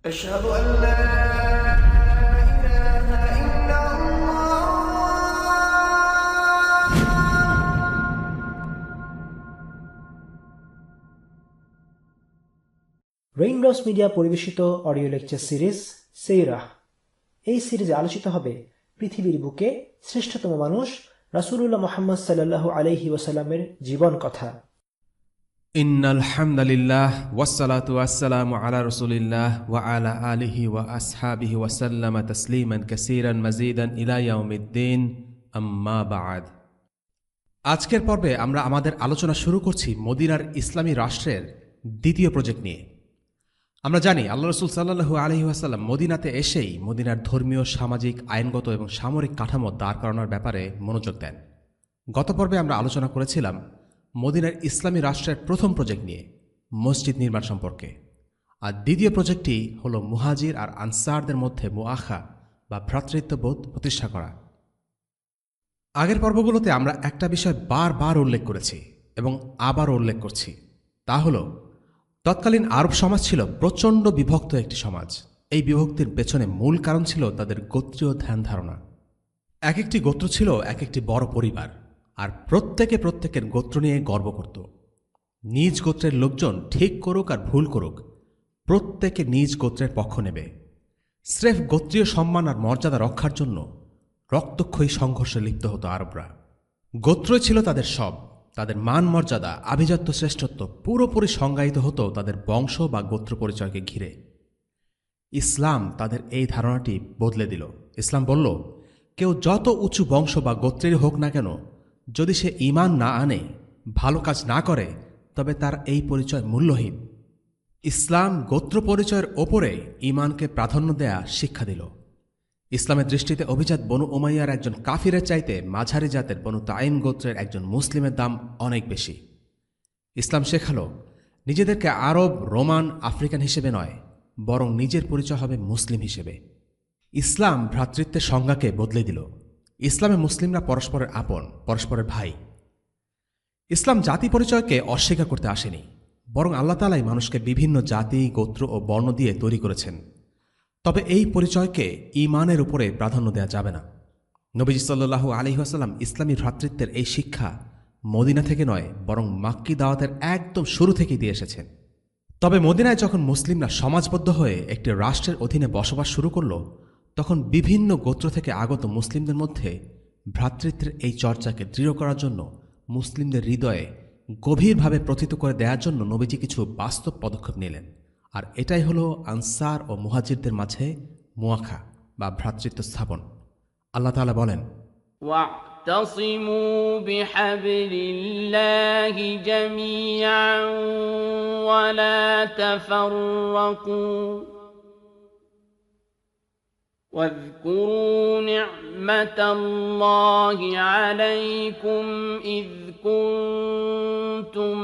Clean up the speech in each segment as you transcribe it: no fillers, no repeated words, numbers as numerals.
أشهد أن لا إله إلا الله। Raindrops media পরিবেশিত audio lecture series সেইরাহ। এই সিরিজে আলোচিত হবে পৃথিবীর বুকে শ্রেষ্ঠতম মানুষ রাসূলুল্লাহ মুহাম্মদ সাল্লাল্লাহু আলাইহি ওয়াসাল্লামের জীবন কথা। ইন্নাল হামদুলিল্লাহ ওয়াসসালাতু ওয়াসসালামু আলা রাসূলিল্লাহ ওয়া আলা আলিহি ওয়া আসহাবিহি ওয়া সাল্লামা তাসলিমান কাসীরান মাজিদান ইলা ইয়াউমিদ্দিন, আম্মা বা'দ। আজকের পর্বে আমরা আমাদের আলোচনা শুরু করছি মদিনার ইসলামী রাষ্ট্রের দ্বিতীয় প্রজেক্ট নিয়ে। আমরা জানি আল্লাহ রাসূল সাল্লাল্লাহু আলাইহি ওয়াসাল্লাম মদিনাতে এসেই মদিনার ধর্মীয়, সামাজিক, আইনগত এবং সামরিক কাঠামো দাঁড় করানোর ব্যাপারে মনোযোগ দেন। গত পর্বে আমরা আলোচনা করেছিলাম মদিনার ইসলামী রাষ্ট্রের প্রথম প্রজেক্ট নিয়ে, মসজিদ নির্মাণ সম্পর্কে। আর দ্বিতীয় প্রজেক্টটি হল মুহাজির আর আনসারদের মধ্যে মুআখা বা ভ্রাতৃত্ববোধ প্রতিষ্ঠা করা। আগের পর্বগুলোতে আমরা একটা বিষয় বারবার উল্লেখ করেছি এবং আবার উল্লেখ করছি, তা হল তৎকালীন আরব সমাজ ছিল প্রচণ্ড বিভক্ত একটি সমাজ। এই বিভক্তির পেছনে মূল কারণ ছিল তাদের গোত্রীয় ধ্যান ধারণা। এক একটি গোত্র ছিল এক একটি বড় পরিবার, আর প্রত্যেকের গোত্র নিয়ে গর্ব করত। নিজ গোত্রের লোকজন ঠিক করুক আর ভুল করুক, প্রত্যেকে নিজ গোত্রের পক্ষ নেবে। স্রেফ গোত্রীয় সম্মান আর মর্যাদা রক্ষার জন্য রক্তক্ষয়ী সংঘর্ষে লিপ্ত হতো আরবরা। গোত্রই ছিল তাদের সব। তাদের মান মর্যাদা, আভিজাত্য, শ্রেষ্ঠত্ব পুরোপুরি সংজ্ঞায়িত হতো তাদের বংশ বা গোত্র পরিচয়কে ঘিরে। ইসলাম তাদের এই ধারণাটি বদলে দিল। ইসলাম বলল, কেউ যত উঁচু বংশ বা গোত্রের হোক না কেন, যদি সে ঈমান না আনে, ভালো কাজ না করে, তবে তার এই পরিচয় মূল্যহীন। ইসলাম গোত্র পরিচয়ের ওপরে ঈমানকে প্রাধান্য দেয়া শিক্ষা দিল। ইসলামের দৃষ্টিতে অভিজাত বনু উমাইয়ার একজন কাফিরের চাইতে মাঝারি জাতের বনু তাইম গোত্রের একজন মুসলিমের দাম অনেক বেশি। ইসলাম শেখালো নিজেদেরকে আরব, রোমান, আফ্রিকান হিসেবে নয়, বরং নিজের পরিচয় হবে মুসলিম হিসেবে। ইসলাম ভ্রাতৃত্বের সংজ্ঞাকে বদলে দিল। ইসলামে মুসলিমরা পরস্পরের আপন, পরস্পরের ভাই। ইসলাম জাতি পরিচয়কে অস্বীকার করতে আসেনি, বরং আল্লাহ তাআলাই মানুষকে বিভিন্ন জাতি, গোত্র ও বর্ণ দিয়ে তৈরি করেছেন। তবে এই পরিচয়কে ঈমানের উপরে প্রাধান্য দেওয়া যাবে না। নবীজি সাল্লাল্লাহু আলাইহি ওয়াসাল্লাম ইসলামী ভ্রাতৃত্বের এই শিক্ষা মদিনা থেকে নয়, বরং মাক্কি দাওয়াতের একদম শুরু থেকেই দিয়ে এসেছেন। তবে মদিনায় যখন মুসলিমরা সমাজবদ্ধ হয়ে একটি রাষ্ট্রের অধীনে বসবাস শুরু করল, তখন বিভিন্ন গোত্র থেকে আগত মুসলিমদের মধ্যে ভ্রাতৃত্বের এই চর্চাকে দৃঢ় করার জন্য, মুসলিমদের হৃদয়ে গভীরভাবে প্রথিত করে দেওয়ার জন্য নবীজি কিছু বাস্তব পদক্ষেপ নিলেন। আর এটাই হলো আনসার ও মুহাজিরদের মাঝে মুআখা বা ভ্রাতৃত্ব স্থাপন। আল্লাহ তাআলা বলেন, واعتصموا بحبل الله جميعا ولا تفرقوا واذكروا نعمة الله عليكم إذ كنتم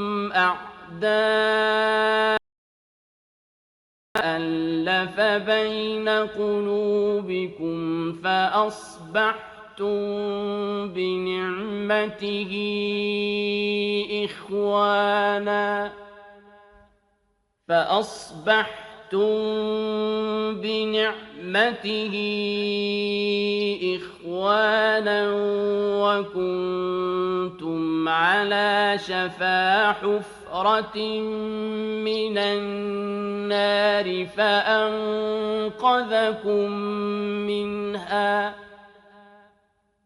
أعداء ألف بين قلوبكم فأصبحتم بنعمته إخوانا وكنتم على شفا حفرة من النار فأنقذكم منها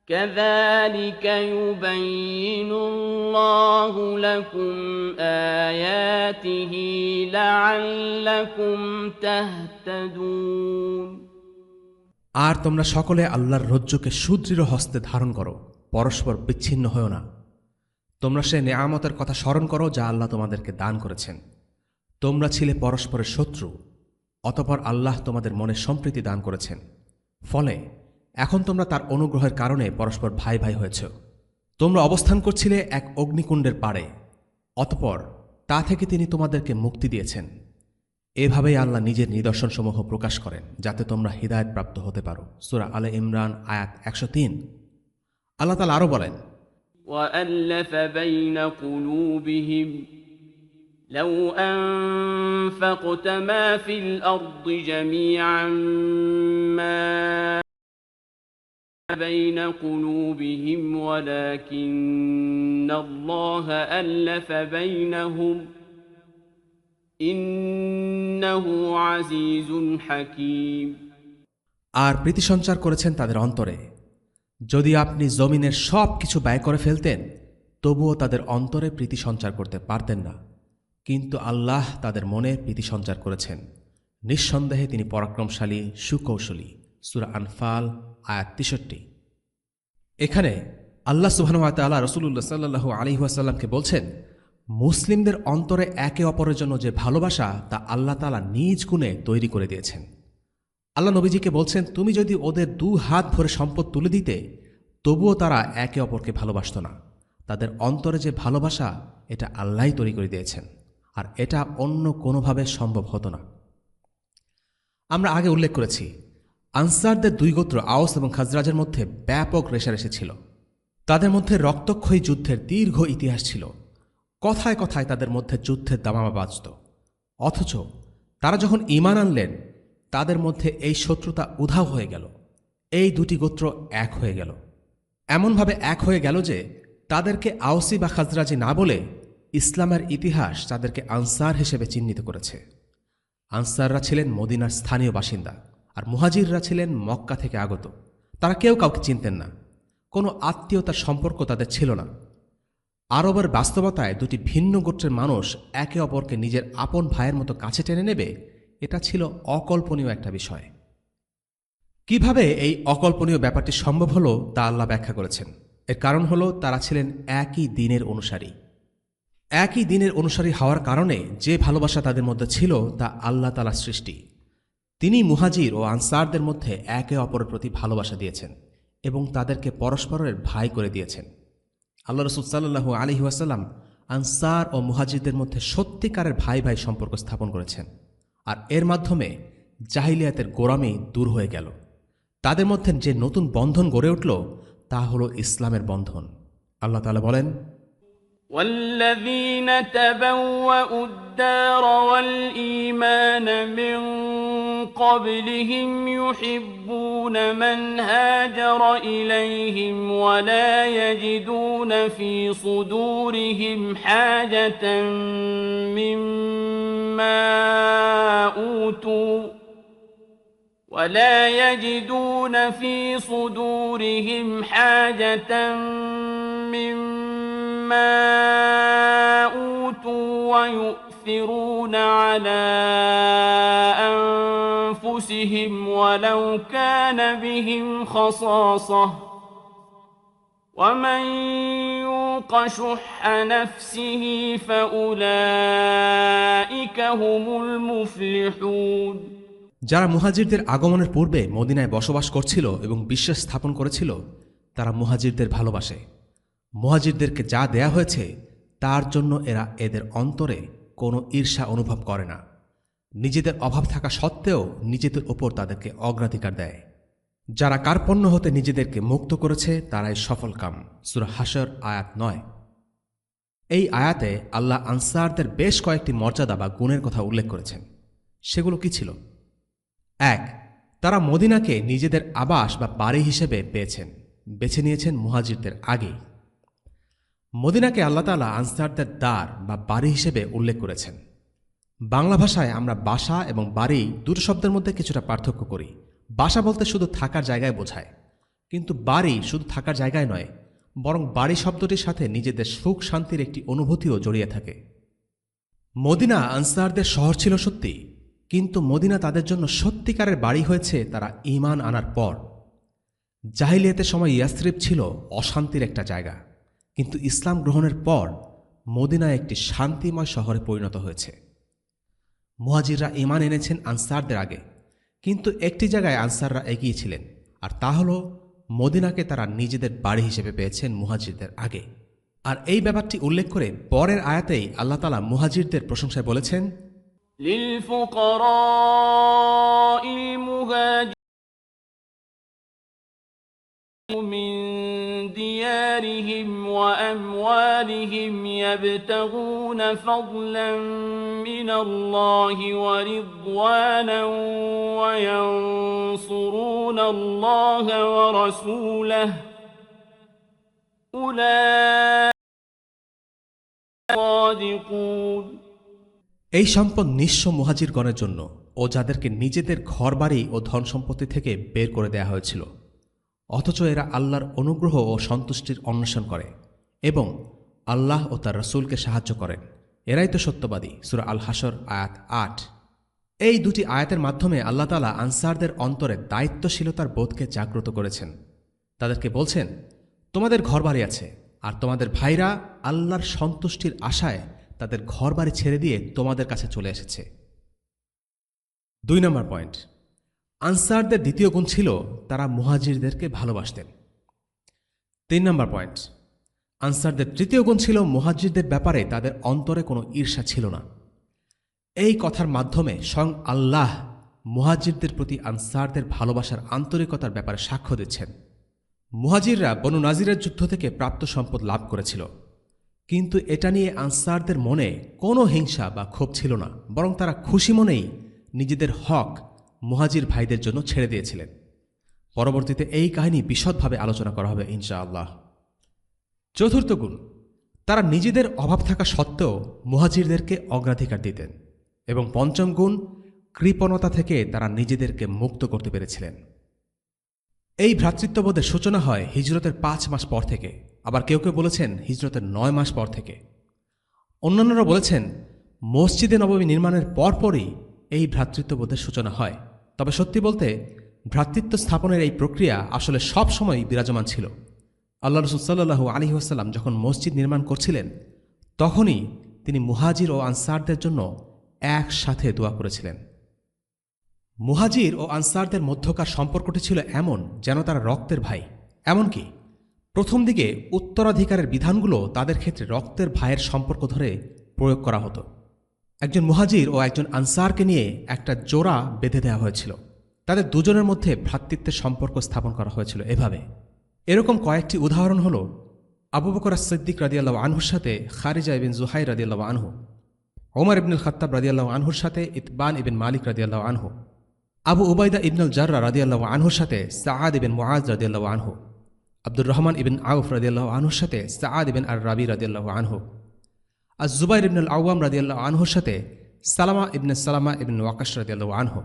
كذلك يبين الله لكم آياته لعلكم تهتدون। আর তোমরা সকলে আল্লাহর রজ্জুকে সুদৃঢ় হস্তে ধারণ করো, পরস্পর বিচ্ছিন্ন হও না। তোমরা সে নেয়ামতের কথা স্মরণ করো যা আল্লাহ তোমাদেরকে দান করেছেন। তোমরা ছিলে পরস্পরের শত্রু, অতঃপর আল্লাহ তোমাদের মনে সম্প্রীতি দান করেছেন। ফলে এখন তোমরা তার অনুগ্রহের কারণে পরস্পর ভাই ভাই হয়েছ। তোমরা অবস্থান করছিলে এক অগ্নিকুণ্ডের পাড়ে, অতঃপর তা থেকে তিনি তোমাদেরকে মুক্তি দিয়েছেন। এভাবেই আল্লাহ নিজের নিদর্শনসমূহ প্রকাশ করেন যাতে তোমরা হিদায়াত প্রাপ্ত হতে পারো। সূরা আলে ইমরান আয়াত 103। আল্লাহ তাআলা আরো বলেন, وألف بين قلوبهم لو أنفقت ما في الأرض جميعا ما بين قلوبهم ولكن الله ألف بينهم إنه عزيز حكيم আর প্রীতি সঞ্চার করেছেন তাদের অন্তরে। যদি আপনি জমিনের সব কিছু ব্যয় করে ফেলতেন তবুও তাদের অন্তরে প্রীতি সঞ্চার করতে পারতেন না, কিন্তু আল্লাহ তাদের মনে প্রীতি সঞ্চার করেছেন। নিঃসন্দেহে তিনি পরাক্রমশালী, সুকৌশলী। সূরা আনফাল আয়াত ৬৩। এখানে আল্লাহ সুবহানাহু ওয়া তাআলা রাসূলুল্লাহ সাল্লাল্লাহু আলাইহি ওয়াসাল্লামকে বলছেন, মুসলিমদের অন্তরে একে অপরের জন্য যে ভালোবাসা তা আল্লাহ তাআলা নিজ গুণে তৈরি করে দিয়েছেন। আল্লাহ নবীজিকে বলছেন, তুমি যদি ওদের ২ হাত ভরে সম্পদ তুলে দিতে তবুও তারা একে অপরকে ভালোবাসত না। তাদের অন্তরে যে ভালোবাসা এটা আল্লাহই তৈরি করে দিয়েছেন, আর এটা অন্য কোনোভাবে সম্ভব হতো না। আমরা আগে উল্লেখ করেছি, আনসারদের ২ গোত্র আওস এবং খাজরাজের মধ্যে ব্যাপক রেষারেষি ছিল। তাদের মধ্যে রক্তক্ষয়ী যুদ্ধের দীর্ঘ ইতিহাস ছিল। কথায় কথায় তাদের মধ্যে যুদ্ধের দামামা বাজত। অথচ তারা যখন ঈমান আনলেন তাদের মধ্যে এই শত্রুতা উধাও হয়ে গেল। এই ২টি গোত্র এক হয়ে গেল, এমনভাবে এক হয়ে গেল যে তাদেরকে আওসি বা খাজরাজি না বলে ইসলামের ইতিহাস তাদেরকে আনসার হিসেবে চিহ্নিত করেছে। আনসাররা ছিলেন মদিনার স্থানীয় বাসিন্দা, আর মুহাজিররা ছিলেন মক্কা থেকে আগত। তারা কেউ কাউকে চিনতেন না, কোনো আত্মীয়তার সম্পর্ক তাদের ছিল না। আরবের বাস্তবতায় ২টি ভিন্ন গোত্রের মানুষ একে অপরকে নিজের আপন ভাইয়ের মতো কাছে টেনে নেবে, এটা ছিল অকল্পনীয় একটা বিষয়। কিভাবে এই অকল্পনীয় ব্যাপারটি সম্ভব হলো তা আল্লাহ ব্যাখ্যা করেছেন। এর কারণ হলো তারা ছিলেন একই দ্বীনের অনুসারী। একই দ্বীনের অনুসারী হওয়ার কারণে যে ভালোবাসা তাদের মধ্যে ছিল তা আল্লাহ তাআলার সৃষ্টি। তিনি মুহাজির ও আনসারদের মধ্যে একে অপরের প্রতি ভালোবাসা দিয়েছেন এবং তাদেরকে পরস্পরের ভাই করে দিয়েছেন। আল্লাহ রাসূল সাল্লাল্লাহু আলাইহি ওয়াসাল্লাম আনসার ও মুহাজিরদের মধ্যে সত্যিকারের ভাই ভাই সম্পর্ক স্থাপন করেছেন, আর এর মাধ্যমে জাহিলিয়াতের গোড়ামি দূর হয়ে গেল। তাদের মধ্যে যে নতুন বন্ধন গড়ে উঠল তা হলো ইসলামের বন্ধন। আল্লাহ তাআলা বলেন, والذين تبوأوا الدار والإيمان من قبلهم يحبون من هاجر إليهم ولا يجدون في صدورهم حاجة مما أوتوا ويؤثرون على أنفسهم ولو كان بهم خصاصة ومن يوق شح نفسه فأولئك هم المفلحون যারা মুহাজিরদের আগমনের পূর্বে মদিনায় বসবাস করছিল এবং বিশ্বাস স্থাপন করেছিল তারা মুহাজিরদের ভালোবাসে। মুহাজিরদেরকে যা দেয়া হয়েছে তার জন্য এরা এদের অন্তরে কোনো ঈর্ষা অনুভব করে না। নিজেদের অভাব থাকা সত্ত্বেও নিজেদের ওপর তাদেরকে অগ্রাধিকার দেয়। যারা কার্পণ্য হতে নিজেদেরকে মুক্ত করেছে তারাই সফলকাম। সূরা হাশর আয়াত ৯। এই আয়াতে আল্লাহ আনসারদের বেশ কয়েকটি মর্যাদা বা গুণের কথা উল্লেখ করেছেন। সেগুলো কি ছিল? ১. তারা মদিনাকে নিজেদের আবাস বা বাড়ি হিসেবে বেছে নিয়েছেন মুহাজিরদের আগেই। মদিনাকে আল্লাহ তাআলা আনসারদের দ্বার বা বাড়ি হিসেবে উল্লেখ করেছেন। বাংলা ভাষায় আমরা বাসা এবং বাড়ি দুটো শব্দের মধ্যে কিছুটা পার্থক্য করি। বাসা বলতে শুধু থাকার জায়গায় বোঝায়, কিন্তু বাড়ি শুধু থাকার জায়গায় নয়, বরং বাড়ি শব্দটির সাথে নিজেদের সুখ শান্তির একটি অনুভূতিও জড়িয়ে থাকে। মদিনা আনসারদের শহর ছিল সত্যি, কিন্তু মদিনা তাদের জন্য সত্যিকারের বাড়ি হয়েছে তারা ঈমান আনার পর। জাহিলিয়াতের সময় ইয়াসরিব ছিল অশান্তির একটা জায়গা, কিন্তু ইসলাম গ্রহণের পর মদিনা একটি শান্তিময় শহরে পরিণত হয়েছে। মুহাজিররা ঈমান এনেছেন আনসারদের আগে, কিন্তু একটি জায়গায় আনসাররা এগিয়ে ছিলেন, আর তা হল মদিনাকে তারা নিজেদের বাড়ি হিসেবে পেয়েছেন মুহাজিরদের আগে। আর এই ব্যাপারটি উল্লেখ করে পরের আয়াতেই আল্লাহ তাআলা মুহাজিরদের প্রশংসায় বলেছেন, للفقراء المهاجرين من ديارهم بأنفسهم وأموالهم يبتغون فضلا من الله ورضوانا وينصرون الله ورسوله أولئك صادقون এই সম্পদ নিঃস্ব মুহাজিরগণের জন্য ও যাদেরকে নিজেদের ঘরবাড়ি ও ধন সম্পত্তি থেকে বের করে দেয়া হয়েছিল, অথচ এরা আল্লাহর অনুগ্রহ ও সন্তুষ্টির অন্বেষণ করে এবং আল্লাহ ও তার রসুলকে সাহায্য করেন, এরাই তো সত্যবাদী। সূরা আল হাশর আয়াত ৮। এই দুটি আয়াতের মাধ্যমে আল্লাহ তাআলা আনসারদের অন্তরে দায়িত্বশীলতার বোধকে জাগ্রত করেছেন। তাদেরকে বলছেন, তোমাদের ঘরবাড়ি আছে আর তোমাদের ভাইরা আল্লাহর সন্তুষ্টির আশায় তাদের ঘরবাড়ি ছেড়ে দিয়ে তোমাদের কাছে চলে এসেছে। ২ নম্বর পয়েন্ট, আনসারদের দ্বিতীয় গুণ ছিল তারা মুহাজিরদেরকে ভালোবাসতেন। ৩ নম্বর পয়েন্ট, আনসারদের তৃতীয় গুণ ছিল মুহাজিরদের ব্যাপারে তাদের অন্তরে কোনো ঈর্ষা ছিল না। এই কথার মাধ্যমে স্বয়ং আল্লাহ মুহাজিরদের প্রতি আনসারদের ভালোবাসার আন্তরিকতার ব্যাপারে সাক্ষ্য দিচ্ছেন। মুহাজিররা বনু নাজিরের যুদ্ধ থেকে প্রাপ্ত সম্পদ লাভ করেছিল, কিন্তু এটা নিয়ে আনসারদের মনে কোনো হিংসা বা ক্ষোভ ছিল না, বরং তারা খুশি মনেই নিজেদের হক মুহাজির ভাইদের জন্য ছেড়ে দিয়েছিলেন। পরবর্তীতে এই কাহিনী বিশদভাবে আলোচনা করা হবে ইনশাআল্লাহ। চতুর্থ গুণ, তারা নিজেদের অভাব থাকা সত্ত্বেও মুহাজিরদেরকে অগ্রাধিকার দিতেন। এবং পঞ্চম গুণ, কৃপণতা থেকে তারা নিজেদেরকে মুক্ত করতে পেরেছিলেন। এই ভ্রাতৃত্ববোধের সূচনা হয় হিজরতের ৫ মাস পর থেকে, আবার কেউ কেউ বলেছেন হিজরতের ৯ মাস পর থেকে। অন্যান্যরা বলেছেন মসজিদে নববী নির্মাণের পরপরই এই ভ্রাতৃত্ববোধের সূচনা হয়। তবে সত্যি বলতে ভ্রাতৃত্ব স্থাপনের এই প্রক্রিয়া আসলে সব সময়ই বিরাজমান ছিল। আল্লাহ রাসূল সাল্লাল্লাহু আলাইহি ওয়াসাল্লাম যখন মসজিদ নির্মাণ করছিলেন, তখনই তিনি মুহাজির ও আনসারদের জন্য একসাথে দোয়া করেছিলেন। মুহাজির ও আনসারদের মধ্যকার সম্পর্কটি ছিল এমন যেন তারা রক্তের ভাই। এমনকি প্রথম দিকে উত্তরাধিকারের বিধানগুলো তাদের ক্ষেত্রে রক্তের ভাইয়ের সম্পর্ক ধরে প্রয়োগ করা হতো। একজন মুহাজির ও একজন আনসারকে নিয়ে একটা জোড়া বেঁধে দেওয়া হয়েছিল। তাদের দুজনের মধ্যে ভ্রাতৃত্বের সম্পর্ক স্থাপন করা হয়েছিল এভাবে। এরকম কয়েকটি উদাহরণ হল আবু বকর আস-সিদ্দিক রাদিয়াল্লাহু আনহুর সাথে খারিজা ইবিন জুহাইর রাদিয়াল্লাহু আনহু, ওমর ইবনুল খাত্তাব রাদিয়াল্লাহু আনহুর সাথে ইতবান ইবিন মালিক রাদিয়াল্লাহু আনহু, আবু উবাইদা ইবনুল জাররা রাদিয়াল্লাহু আনহুর সাথে সাআদ ইবিন মুআজ রাদিয়াল্লাহু আনহু, আব্দুর রহমান ইবিন আউফ রাদিয়াল্লাহু আনহুর সাথে সাআদ ইবিন আর রাবি রাদিয়াল্লাহু আনহু, আজ-জুবাইর ইবনুল আওয়াম রাদিয়াল্লাহু আনহুর সাথে সালামা ইবনে সালামা ইবিন ওয়াকাশ রাদিয়াল্লাহু আনহু,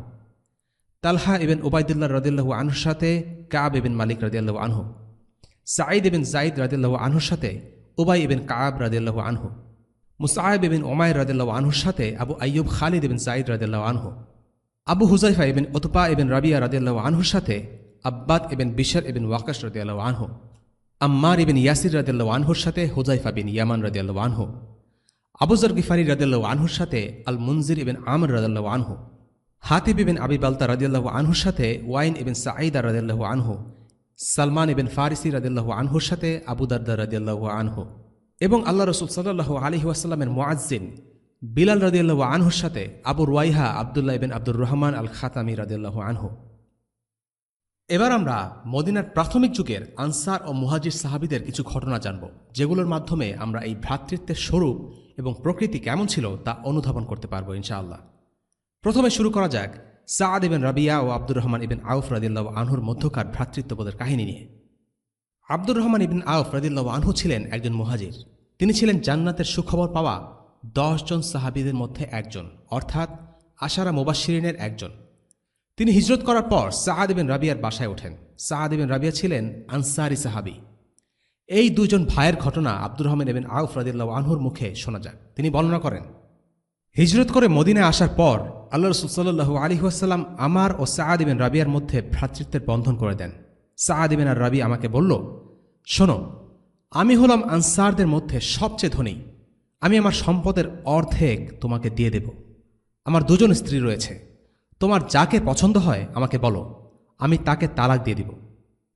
তালহা ইবিন উবাইদুল্লাহ রাদিয়াল্লাহু আনহুর সাথে কাব ইবিন মালিক রাদিয়াল্লাহু আনহু, সাঈদ ইবিন যায়েদ রাদিয়াল্লাহু আনহুর সাথে উবাই ইবিন কাব রাদিয়াল্লাহু আনহু, মুসআব ইবিন উমাইর রাদিয়াল্লাহু আনহুর সাথে আবু আইয়ুব খালিদ ইবিন যায়েদ রাদিয়াল্লাহু আনহু, আবু হুজাইফা ইবিন উতবা ইবিন রাবিয়া রাদিয়াল্লাহু আনহুর সাথে আব্বাদ ইবিন বিশর ইবিন ওয়াকাশ রাদিয়াল্লাহু আনহু, আম্মার ইবিন ইয়াসির রাদিয়াল্লাহু আনহুর সাথে হুজাইফা বিন ইয়ামান রাদিয়াল্লাহু আনহু, আবু যর গিফারি রাদিয়াল্লাহু আনহুর সাথে আল মুনজির ইবিন আমর রাদিয়াল্লাহু আনহু, হাতিব ইবিন আবি বালতা রাদিয়াল্লাহু আনহুর সাথে ওয়াইন ইবিন সাঈদা রাদিয়াল্লাহু আনহু, সালমান ইবিন ফারিসি রাদিয়াল্লাহু আনহুর সাথে আবু দারদা রাদিয়াল্লাহু আনহু, এবং আল্লাহ রাসূল সাল্লাল্লাহু আলাইহি ওয়াসাল্লামের মুআজ্জিন বিলাল রাদিয়াল্লাহু আনহুর সাথে আবু রুয়াইহা আব্দুল্লাহ ইবিন আব্দুর রহমান আল খাতামি রাদিয়াল্লাহু আনহু। এবার আমরা মদিনার প্রাথমিক যুগের আনসার ও মুহাজির সাহাবীদের কিছু ঘটনা জানব, যেগুলোর মাধ্যমে আমরা এই ভ্রাতৃত্বের স্বরূপ এবং প্রকৃতি কেমন ছিল তা অনুধাবন করতে পারব ইনশাআল্লাহ। প্রথমে শুরু করা যাক সাআদ ইবিন রাবিয়া ও আব্দুর রহমান ইবিন আউফ রাদিয়াল্লাহু আনহুর মধ্যকার ভ্রাতৃত্ববোধের কাহিনী নিয়ে। আব্দুর রহমান ইবিন আউফ রাদিয়াল্লাহু আনহু ছিলেন একজন মুহাজির। তিনি ছিলেন জান্নাতের সুখবর পাওয়া 10 জন সাহাবীদের মধ্যে একজন, অর্থাৎ আশারা মুবাশশিরিনের একজন। তিনি হিজরত করার পর সাআদ ইবিন রাবিয়ার বাসায় ওঠেন। সাআদ ইবিন রাবিয়া ছিলেন আনসারি সাহাবী। এই দুজন ভাইয়ের ঘটনা আব্দুর রহমান ইবিন আউফ রাদিয়াল্লাহু আনহুর মুখে শোনা যায়। তিনি বর্ণনা করেন, হিজরত করে মদিনায় আসার পর আল্লাহ রাসূল সাল্লাল্লাহু আলাইহি ওয়াসাল্লাম আমার ও সাআদ ইবিন রাবিয়ার মধ্যে ভ্রাতৃত্বের বন্ধন করে দেন। সাআদ ইবিন আর রাবি আমাকে বলল, শোনো, আমি হলাম আনসারদের মধ্যে সবচেয়ে ধনী। আমি আমার সম্পদের অর্ধেক তোমাকে দিয়ে দেব। আমার 2 জন স্ত্রী রয়েছে। তোমার যাকে পছন্দ হয় আমাকে বলো, আমি তাকে তালাক দিয়ে দিব।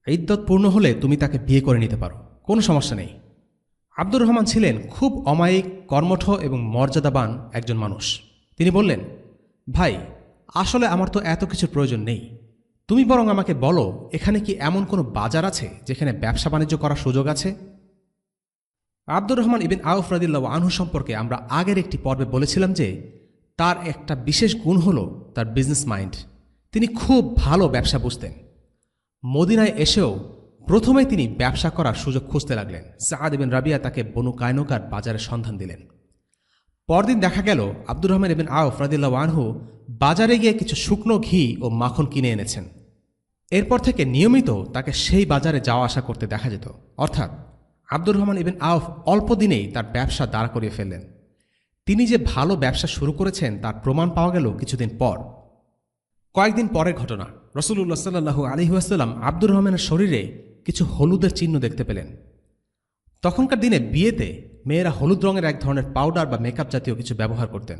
ইদ্যত পূর্ণ হলে তুমি তাকে বিয়ে করে নিতে পারো, কোনো সমস্যা নেই। আব্দুর রহমান ছিলেন খুব অমায়িক, কর্মঠ এবং মর্যাদাবান একজন মানুষ। তিনি বললেন, ভাই, আসলে আমার তো এত কিছুর প্রয়োজন নেই। তুমি বরং আমাকে বলো, এখানে কি এমন কোনো বাজার আছে যেখানে ব্যবসা বাণিজ্য করার সুযোগ আছে? আব্দুর রহমান ইবিন আউফ রাদিয়াল্লাহু আনহু সম্পর্কে আমরা আগের একটি পর্বে বলেছিলাম যে তার একটা বিশেষ গুণ হল তার বিজনেস মাইন্ড। তিনি খুব ভালো ব্যবসা বুঝতেন। মদিনায় এসেও প্রথমেই তিনি ব্যবসা করার সুযোগ খুঁজতে লাগলেন। সাআদ ইবিন রাবিয়া তাকে বনু কায়নুকার বাজারের সন্ধান দিলেন। পরদিন দেখা গেল আব্দুর রহমান ইবিন আউফ রাদিয়াল্লাহু আনহু বাজারে গিয়ে কিছু শুকনো ঘি ও মাখন কিনে এনেছেন। এরপর থেকে নিয়মিত তাকে সেই বাজারে যাওয়া আসা করতে দেখা যেত। অর্থাৎ আব্দুর রহমান ইবিন আউফ অল্প দিনেই তার ব্যবসা দাঁড় করিয়ে ফেললেন। তিনি যে ভালো ব্যবসা শুরু করেছেন তার প্রমাণ পাওয়া গেল কিছুদিন পর। কয়েকদিন পরের ঘটনা, রাসূলুল্লাহ সাল্লাল্লাহু আলাইহি ওয়াসাল্লাম আব্দুর রহমানের শরীরে কিছু হলুদের চিহ্ন দেখতে পেলেন। তখনকার দিনে বিয়েতে মেয়েরা হলুদ রঙের এক ধরনের পাউডার বা মেকআপ জাতীয় কিছু ব্যবহার করতেন।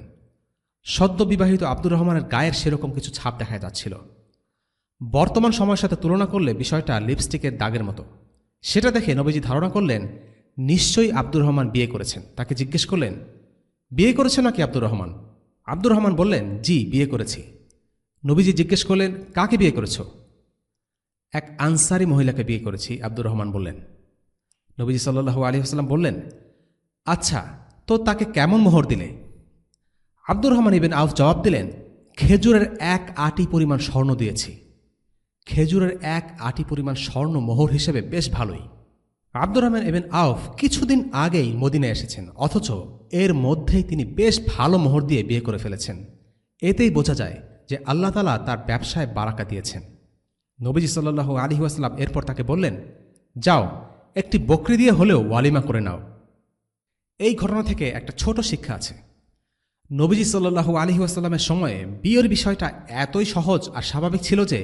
সদ্য বিবাহিত আব্দুর রহমানের গায়ের সেরকম কিছু ছাপ দেখা যাচ্ছিল। বর্তমান সময়ের সাথে তুলনা করলে বিষয়টা লিপস্টিকের দাগের মতো। সেটা দেখে নবীজি ধারণা করলেন নিশ্চয়ই আব্দুর রহমান বিয়ে করেছেন। তাকে জিজ্ঞেস করলেন, বিয়ে করেছে নাকি আব্দুর রহমান? আব্দুর রহমান বললেন, জি বিয়ে করেছি। নবীজি জিজ্ঞেস করলেন, কাকে বিয়ে করেছ? এক আনসারি মহিলাকে বিয়ে করেছি, আব্দুর রহমান বললেন। নবীজি সাল্লাল্লাহু আলাইহি ওয়াসাল্লাম বললেন, আচ্ছা তো তাকে কেমন মোহর দিলে? আব্দুর রহমান ইবিন আউফ জবাব দিলেন, খেজুরের 1 আটি পরিমাণ স্বর্ণ দিয়েছি। খেজুরের 1 আটি পরিমাণ স্বর্ণ মোহর হিসেবে বেশ ভালোই। আব্দুর রহমান ইবিন আউফ কিছুদিন আগেই মদিনায় এসেছেন, অথচ এর মধ্যেই তিনি বেশ ভালো মোহর দিয়ে বিয়ে করে ফেলেছেন। এতেই বোঝা যায় যে আল্লাহ তাআলা তার ব্যবসায় বারাকা দিয়েছেন। নবীজি সাল্লাল্লাহু আলাইহি ওয়াসাল্লাম এরপর তাকে বললেন, যাও একটি বকরি দিয়ে হলেও ওয়ালিমা করে নাও। এই ঘটনা থেকে একটা ছোট শিক্ষা আছে। নবীজি সাল্লাল্লাহু আলাইহি ওয়াসাল্লামের সময়ে বিয়ের বিষয়টা এতই সহজ আর স্বাভাবিক ছিল যে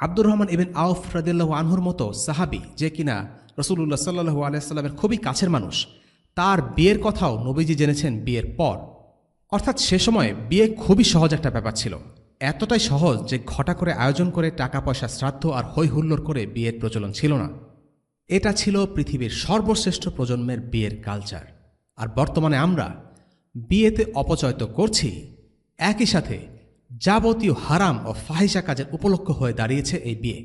আব্দুর রহমান ইবিন আউফ রাদিয়াল্লাহু আনহুর মতো সাহাবী, যে কিনা রাসূলুল্লাহ সাল্লাল্লাহু আলাইহি ওয়াসাল্লামের খুবই কাছের মানুষ, তার বিয়ের কথাও নবীজি জেনেছেন বিয়ের পর। অর্থাৎ সে সময় বিয়ে খুবই সহজ একটা ব্যাপার ছিল। এতটাই সহজ যে ঘটা করে আয়োজন করে টাকা পয়সা শ্রাদ্ধ আর হৈ হুল্লোড় করে বিয়ের প্রচলন ছিল না। এটা ছিল পৃথিবীর সর্বশ্রেষ্ঠ প্রজন্মের বিয়ের কালচার। আর বর্তমানে আমরা বিয়েতে অপচয় তো করছি, একই সাথে যাবতীয় হারাম ও ফাহিশা কাজের উপলক্ষ হয়ে দাঁড়িয়েছে এই বিয়ে।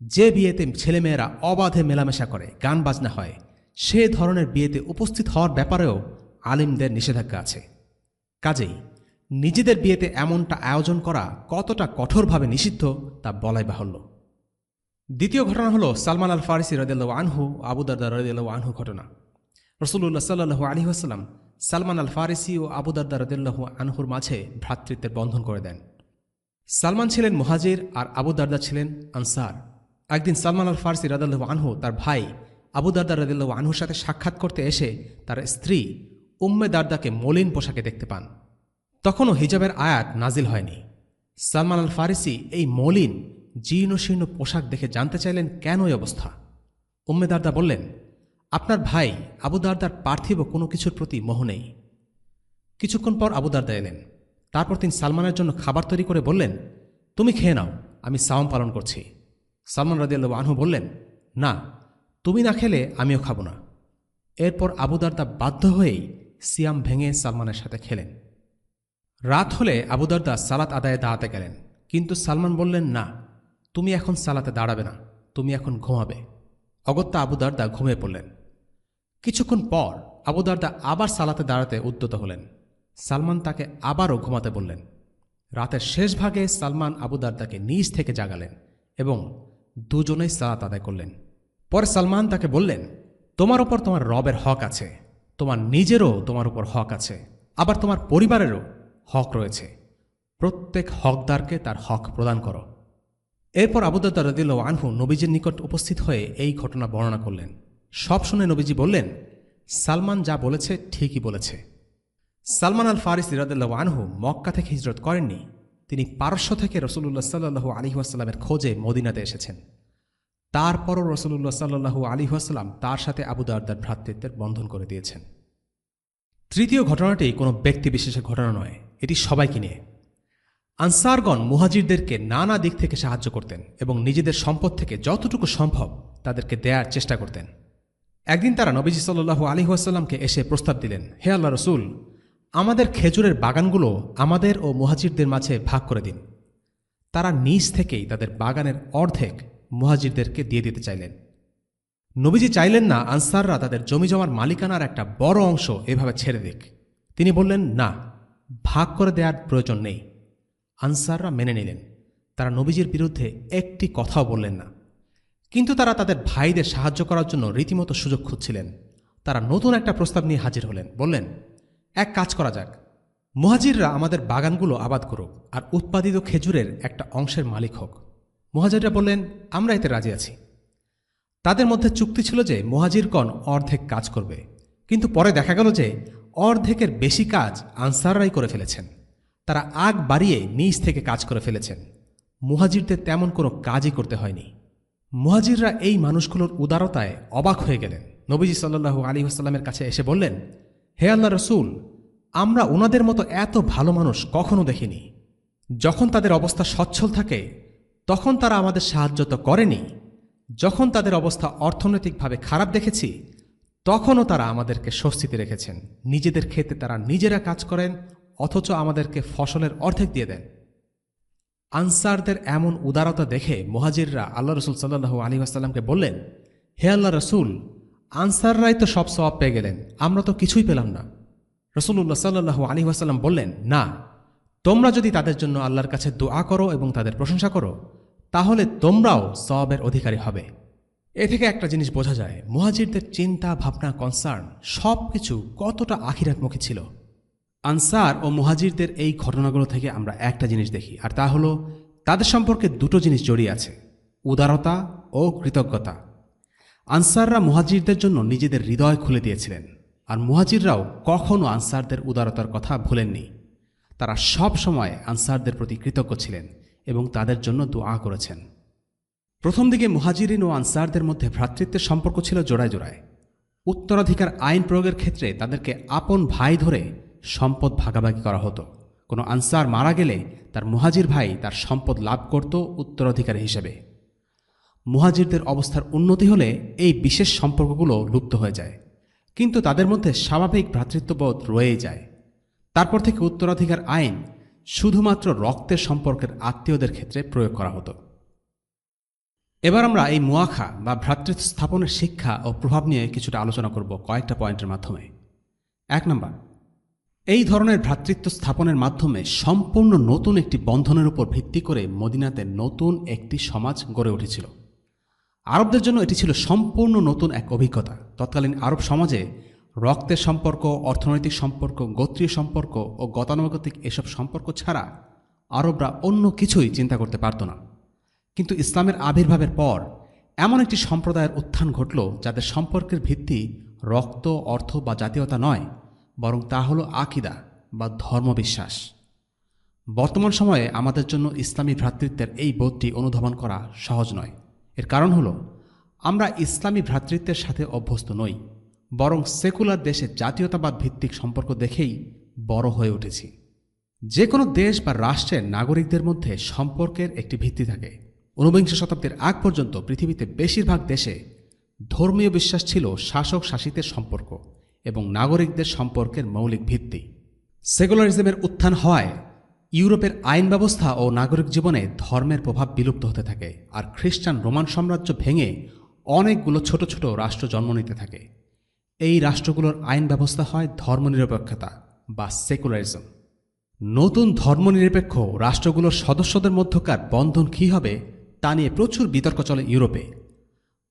যে বিয়েতে ছেলেমেয়েরা অবাধে মেলামেশা করে, গান বাজনা হয়, সে ধরনের বিয়েতে উপস্থিত হওয়ার ব্যাপারেও আলিমদের নিষেধাজ্ঞা আছে। কাজেই নিজেদের বিয়েতে এমনটা আয়োজন করা কতটা কঠোরভাবে নিষিদ্ধ তা বলাই বাহুল্য। দ্বিতীয় ঘটনা হল সালমান আল ফারিসি রাদিয়াল্লাহু আনহু, আবু দারদা রাদিয়াল্লাহু আনহু ঘটনা। রাসূলুল্লাহ সাল্লাল্লাহু আলাইহি ওয়াসাল্লাম সালমান আল ফারিসি ও আবু দারদা রাদিয়াল্লাহু আনহুর মাঝে ভ্রাতৃত্বের বন্ধন করে দেন। সালমান ছিলেন মুহাজির আর আবু দারদা ছিলেন আনসার। একদিন সালমান আল ফারিসি রাদিয়াল্লাহু আনহু তার ভাই আবু দারদা রাদিয়াল্লাহু আনহুর সাথে সাক্ষাৎ করতে এসে তার স্ত্রী উম্মে দারদাকে মলিন পোশাকে দেখতে পান। তখনও হিজাবের আয়াত নাজিল হয়নি। সালমান আল ফারিসি এই মলিন জীর্ণশীর্ণ পোশাক দেখে জানতে চাইলেন কেন এই অবস্থা। উম্মে দারদা বললেন, আপনার ভাই আবু দারদার পার্থিব কোনো কিছুর প্রতি মোহ নেই। কিছুক্ষণ পর আবু দারদা এলেন। তারপর তিনি সালমানের জন্য খাবার তৈরি করে বললেন, তুমি খেয়ে নাও, আমি সাওম পালন করছি। সালমান রাদিয়াল্লাহু আনহু বললেন, না, তুমি না খেলে আমিও খাব না। এরপর আবু দারদা বাধ্য হয়েই সিয়াম ভেঙে সালমানের সাথে খেলেন। রাত হলে আবু দারদা সালাত আদায়ে দাঁড়াতে গেলেন, কিন্তু সালমান বললেন, না, তুমি এখন সালাতে দাঁড়াবে না, তুমি এখন ঘুমাবে। অগত্যা আবু দারদা ঘুমিয়ে পড়লেন। কিছুক্ষণ পর আবু দারদা আবার সালাতে দাঁড়াতে উদ্যত হলেন। সালমান তাকে আবারও ঘুমাতে বললেন। রাতের শেষ ভাগে সালমান আবু দারদাকে নিজ থেকে জাগালেন এবং দুজনেই সালাত আদায় করলেন। পরে সালমান তাকে বললেন, তোমার ওপর তোমার রবের হক আছে, তোমার নিজেরও তোমার উপর হক আছে, আবার তোমার পরিবারেরও হক রয়েছে। প্রত্যেক হকদারকে তার হক প্রদান করো। এরপর আবু দারদা রাদিয়াল্লাহু আনহু নবীজির নিকট উপস্থিত হয়ে এই ঘটনা বর্ণনা করলেন। সব শুনে নবীজি বললেন, সালমান যা বলেছে ঠিকই বলেছে। সালমান আল ফারিসি রাদিয়াল্লাহু আনহু মক্কা থেকে হিজরত করেননি। তিনি পারস্য থেকে রাসূলুল্লাহ সাল্লাল্লাহু আলাইহি ওয়াসাল্লামের খোঁজে মদিনাতে এসেছেন। তারপরও রাসূলুল্লাহ সাল্লাল্লাহু আলাইহি ওয়াসাল্লাম তার সাথে আবু দারদার ভ্রাতৃত্বের বন্ধন করে দিয়েছেন। তৃতীয় ঘটনাটি কোনো ব্যক্তিবিশেষের ঘটনা নয়, এটি সবাইকে নিয়ে। আনসারগণ মুহাজিরদেরকে নানা দিক থেকে সাহায্য করতেন এবং নিজেদের সম্পদ থেকে যতটুকু সম্ভব তাদেরকে দেয়ার চেষ্টা করতেন। একদিন তারা নবীজি সাল্লাল্লাহু আলাইহি ওয়াসাল্লামকে এসে প্রস্তাব দিলেন, হে আল্লাহ রসুল, আমাদের খেজুরের বাগানগুলো আমাদের ও মুহাজিরদের মাঝে ভাগ করে দিন। তারা নিজ থেকেই তাদের বাগানের অর্ধেক মুহাজিরদেরকে দিয়ে দিতে চাইলেন। নবীজি চাইলেন না আনসাররা তাদের জমিজমার মালিকানার একটা বড় অংশ এভাবে ছেড়ে দিক। তিনি বললেন, না, ভাগ করে দেওয়ার প্রয়োজন নেই। আনসাররা মেনে নিলেন। তারা নবীজির বিরুদ্ধে একটি কথাও বললেন না। কিন্তু তারা তাদের ভাইদের সাহায্য করার জন্য রীতিমতো সুযোগ খুঁজছিলেন। তারা নতুন একটা প্রস্তাব নিয়ে হাজির হলেন। বললেন, এক কাজ করা যাক, মুহাজিররা আমাদের বাগানগুলো আবাদ করুক আর উৎপাদিত খেজুরের একটা অংশের মালিক হোক। মুহাজিররা বললেন, আমরা এতে রাজি আছি। তাদের মধ্যে চুক্তি ছিল যে মুহাজিরগণ অর্ধেক কাজ করবে, কিন্তু পরে দেখা গেল যে অর্ধেকের বেশি কাজ আনসাররাই করে ফেলেছেন। তারা আগ বাড়িয়ে নিজ থেকে কাজ করে ফেলেছেন। মুহাজিরদের তেমন কোনো কাজই করতে হয়নি। মুহাজিররা এই মানুষগুলোর উদারতায় অবাক হয়ে গেলেন। নবীজি সাল্লাল্লাহু আলাইহি ওয়াসাল্লামের কাছে এসে বললেন, হে আল্লাহর রাসূল, আমরা ওনাদের মতো এত ভালো মানুষ কখনো দেখিনি। যখন তাদের অবস্থা সচ্ছল থাকে তখন তারা আমাদের সাহায্য তো করেনি, যখন তাদের অবস্থা অর্থনৈতিকভাবে খারাপ দেখেছি তখনও তারা আমাদেরকে স্বস্তিতে রেখেছেন। নিজেদের ক্ষেতে তারা নিজেরা কাজ করেন, অথচ আমাদেরকে ফসলের অর্ধেক দিয়ে দেন। আনসারদের এমন উদারতা দেখে মুহাজিররা আল্লাহ রসুল সাল্লাল্লাহু আলাইহি ওয়াসাল্লামকে বললেন, হে আল্লাহ রসুল, আনসাররাই তো সব সওয়াব পেয়ে গেলেন, আমরা তো কিছুই পেলাম না। রাসূলুল্লাহ সাল্লাল্লাহু আলাইহি ওয়াসাল্লাম বললেন, না, তোমরা যদি তাদের জন্য আল্লাহর কাছে দোয়া করো এবং তাদের প্রশংসা করো তাহলে তোমরাও সওয়াবের অধিকারী হবে। এ থেকে একটা জিনিস বোঝা যায়, মুহাজিরদের চিন্তা ভাবনা, কনসার্ন সবকিছু কতটা আখিরাতমুখী ছিল। আনসার ও মুহাজিরদের এই ঘটনাগুলো থেকে আমরা একটা জিনিস দেখি, আর তা হলো তাদের সম্পর্কে দুটো জিনিস জড়িয়ে আছে, উদারতা ও কৃতজ্ঞতা। আনসাররা মুহাজিরদের জন্য নিজেদের হৃদয় খুলে দিয়েছিলেন, আর মুহাজিররাও কখনো আনসারদের উদারতার কথা ভুলেননি। তারা সব সময় আনসারদের প্রতি কৃতজ্ঞ ছিলেন এবং তাদের জন্য দোয়া করেছেন। প্রথম দিকে মুহাজিরিন ও আনসারদের মধ্যে ভ্রাতৃত্বের সম্পর্ক ছিল জোড়ায় জোড়ায়। উত্তরাধিকার আইন প্রয়োগের ক্ষেত্রে তাদেরকে আপন ভাই ধরে সম্পদ ভাগাভাগি করা হতো। কোনো আনসার মারা গেলে তার মুহাজির ভাই তার সম্পদ লাভ করত উত্তরাধিকারী হিসেবে। মুহাজিরদের অবস্থার উন্নতি হলে এই বিশেষ সম্পর্কগুলো লুপ্ত হয়ে যায়, কিন্তু তাদের মধ্যে স্বাভাবিক ভ্রাতৃত্ববোধ রয়েই যায়। তারপর থেকে উত্তরাধিকার আইন শুধুমাত্র রক্তের সম্পর্কের আত্মীয়দের ক্ষেত্রে প্রয়োগ করা হতো। এবার আমরা এই মুআখা বা ভ্রাতৃত্ব স্থাপনের শিক্ষা ও প্রভাব নিয়ে কিছুটা আলোচনা করব কয়েকটা পয়েন্টের মাধ্যমে। 1 নম্বর, এই ধরনের ভ্রাতৃত্ব স্থাপনের মাধ্যমে সম্পূর্ণ নতুন একটি বন্ধনের উপর ভিত্তি করে মদিনাতে নতুন একটি সমাজ গড়ে উঠেছিল। আরবদের জন্য এটি ছিল সম্পূর্ণ নতুন এক অভিজ্ঞতা। তৎকালীন আরব সমাজে রক্তের সম্পর্ক, অর্থনৈতিক সম্পর্ক, গোত্রীয় সম্পর্ক ও গতানুগতিক এসব সম্পর্ক ছাড়া আরবরা অন্য কিছুই চিন্তা করতে পারত না। কিন্তু ইসলামের আবির্ভাবের পর এমন একটি সম্প্রদায়ের উত্থান ঘটল যাদের সম্পর্কের ভিত্তি রক্ত, অর্থ বা জাতীয়তা নয়, বরং তা হল আকিদা বা ধর্মবিশ্বাস। বর্তমান সময়ে আমাদের জন্য ইসলামী ভ্রাতৃত্বের এই বোধটি অনুধাবন করা সহজ নয়। এর কারণ হল আমরা ইসলামী ভ্রাতৃত্বের সাথে অভ্যস্ত নই, বরং সেকুলার দেশে জাতীয়তাবাদ ভিত্তিক সম্পর্ক দেখেই বড় হয়ে উঠেছি। যে কোনো দেশ বা রাষ্ট্রের নাগরিকদের মধ্যে সম্পর্কের একটি ভিত্তি থাকে। 19বিংশ শতাব্দীর আগ পর্যন্ত পৃথিবীতে বেশিরভাগ দেশে ধর্মীয় বিশ্বাস ছিল শাসক শাসিতের সম্পর্ক এবং নাগরিকদের সম্পর্কের মৌলিক ভিত্তি। সেকুলারিজমের উত্থান হওয়ায় ইউরোপের আইন ব্যবস্থা ও নাগরিক জীবনে ধর্মের প্রভাব বিলুপ্ত হতে থাকে, আর খ্রিস্টান রোমান সাম্রাজ্য ভেঙে অনেকগুলো ছোট ছোট রাষ্ট্র জন্ম নিতে থাকে। এই রাষ্ট্রগুলোর আইন ব্যবস্থা হয় ধর্মনিরপেক্ষতা বা সেকুলারিজম। নতুন ধর্মনিরপেক্ষ রাষ্ট্রগুলোর সদস্যদের মধ্যকার বন্ধন কী হবে তা নিয়ে প্রচুর বিতর্ক চলে ইউরোপে।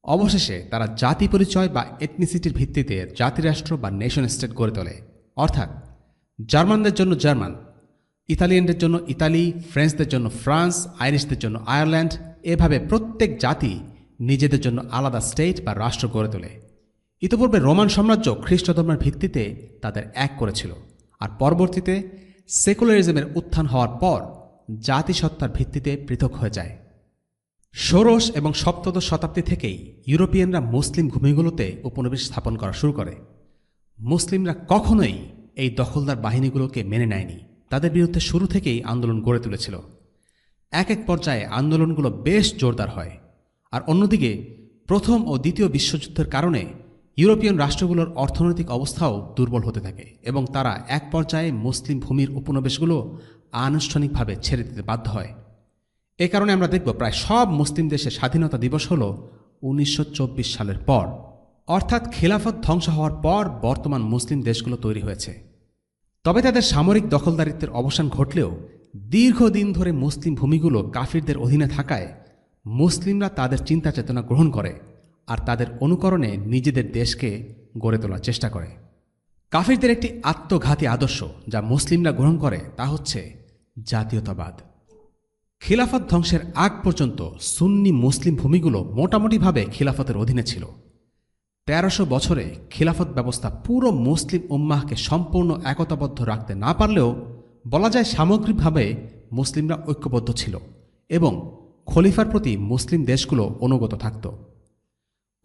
অবশেষে তারা জাতি পরিচয় বা এথনিসিটির ভিত্তিতে জাতিরাষ্ট্র বা নেশন স্টেট গড়ে তোলে। অর্থাৎ জার্মানদের জন্য জার্মান, ইতালিয়ানদের জন্য ইতালি, ফ্রেঞ্চদের জন্য ফ্রান্স, আইরিশদের জন্য আয়ারল্যান্ড, এভাবে প্রত্যেক জাতি নিজেদের জন্য আলাদা স্টেট বা রাষ্ট্র গড়ে তোলে। ইতিপূর্বে রোমান সাম্রাজ্য খ্রিস্ট ধর্মের ভিত্তিতে তাদের এক করেছিল, আর পরবর্তীতে সেকুলারিজমের উত্থান হওয়ার পর জাতিসত্তার ভিত্তিতে পৃথক হয়ে যায়। ষোড়শ এবং সপ্তদশ শতাব্দী থেকেই ইউরোপিয়ানরা মুসলিম ভূমিগুলোতে উপনিবেশ স্থাপন করা শুরু করে। মুসলিমরা কখনোই এই দখলদার বাহিনীগুলোকে মেনে নেয়নি। তাদের বিরুদ্ধে শুরু থেকেই আন্দোলন গড়ে তুলেছিল। এক এক পর্যায়ে আন্দোলনগুলো বেশ জোরদার হয়। আর অন্যদিকে প্রথম ও দ্বিতীয় বিশ্বযুদ্ধের কারণে ইউরোপিয়ান রাষ্ট্রগুলোর অর্থনৈতিক অবস্থাও দুর্বল হতে থাকে এবং তারা এক পর্যায়ে মুসলিম ভূমির উপনিবেশগুলো আনুষ্ঠানিকভাবে ছেড়ে দিতে বাধ্য হয়। এ কারণে আমরা দেখব প্রায় সব মুসলিম দেশে স্বাধীনতা দিবস হল 1924 সালের পর, অর্থাৎ খিলাফত ধ্বংস হওয়ার পর বর্তমান মুসলিম দেশগুলো তৈরি হয়েছে। তবে তাদের সামরিক দখলদারিত্বের অবসান ঘটলেও দীর্ঘদিন ধরে মুসলিম ভূমিগুলো কাফিরদের অধীনে থাকায় মুসলিমরা তাদের চিন্তা চেতনা গ্রহণ করে আর তাদের অনুকরণে নিজেদের দেশকে গড়ে তোলার চেষ্টা করে। কাফিরদের একটি আত্মঘাতী আদর্শ যা মুসলিমরা গ্রহণ করে তা হচ্ছে জাতীয়তাবাদ। খিলাফত ধ্বংসের আগ পর্যন্ত সুন্নি মুসলিম ভূমিগুলো মোটামুটিভাবে খিলাফতের অধীনে ছিল। 1300 বছরে খিলাফত ব্যবস্থা পুরো মুসলিম উম্মাহকে সম্পূর্ণ একতাবদ্ধ রাখতে না পারলেও বলা যায় সামগ্রিকভাবে মুসলিমরা ঐক্যবদ্ধ ছিল এবং খলিফার প্রতি মুসলিম দেশগুলো অনুগত থাকত।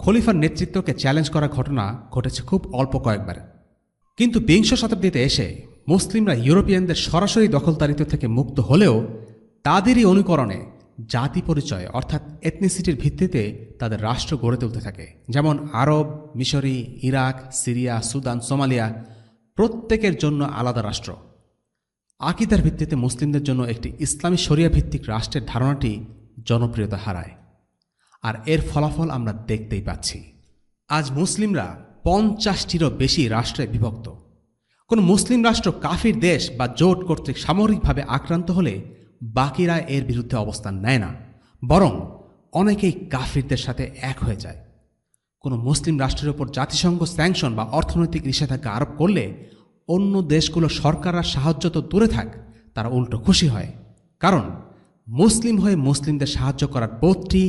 খলিফার নেতৃত্বকে চ্যালেঞ্জ করা ঘটনা ঘটেছে খুব অল্প কয়েকবার। কিন্তু বিংশ শতাব্দীতে এসে মুসলিমরা ইউরোপিয়ানদের সরাসরি দখলদারিত্ব থেকে মুক্ত হলেও তাদেরই অনুকরণে জাতি পরিচয় অর্থাৎ এথনিসিটির ভিত্তিতে তাদের রাষ্ট্র গড়ে তুলতে থাকে। যেমন আরব, মিশরি, ইরাক, সিরিয়া, সুদান, সোমালিয়া প্রত্যেকের জন্য আলাদা রাষ্ট্র। আকিদার ভিত্তিতে মুসলিমদের জন্য একটি ইসলামী শরিয়া ভিত্তিক রাষ্ট্রের ধারণাটি জনপ্রিয়তা হারায়, আর এর ফলাফল আমরা দেখতেই পাচ্ছি। আজ মুসলিমরা 50টিরও বেশি রাষ্ট্রে বিভক্ত। কোন মুসলিম রাষ্ট্র কাফির দেশ বা জোট কর্তৃক সামরিকভাবে আক্রান্ত হলে বাকিরা এর বিরুদ্ধে অবস্থান নেয় না, বরং অনেকেই কাফিরদের সাথে এক হয়ে যায়। কোনো মুসলিম রাষ্ট্রের উপর জাতিসংঘ স্যাংশন বা অর্থনৈতিক নিষেধাজ্ঞা আরোপ করলে অন্য দেশগুলো সরকাররা সাহায্য তো দূরে থাক, তারা উল্টো খুশি হয়। কারণ মুসলিম হয়ে মুসলিমদের সাহায্য করার বোধটি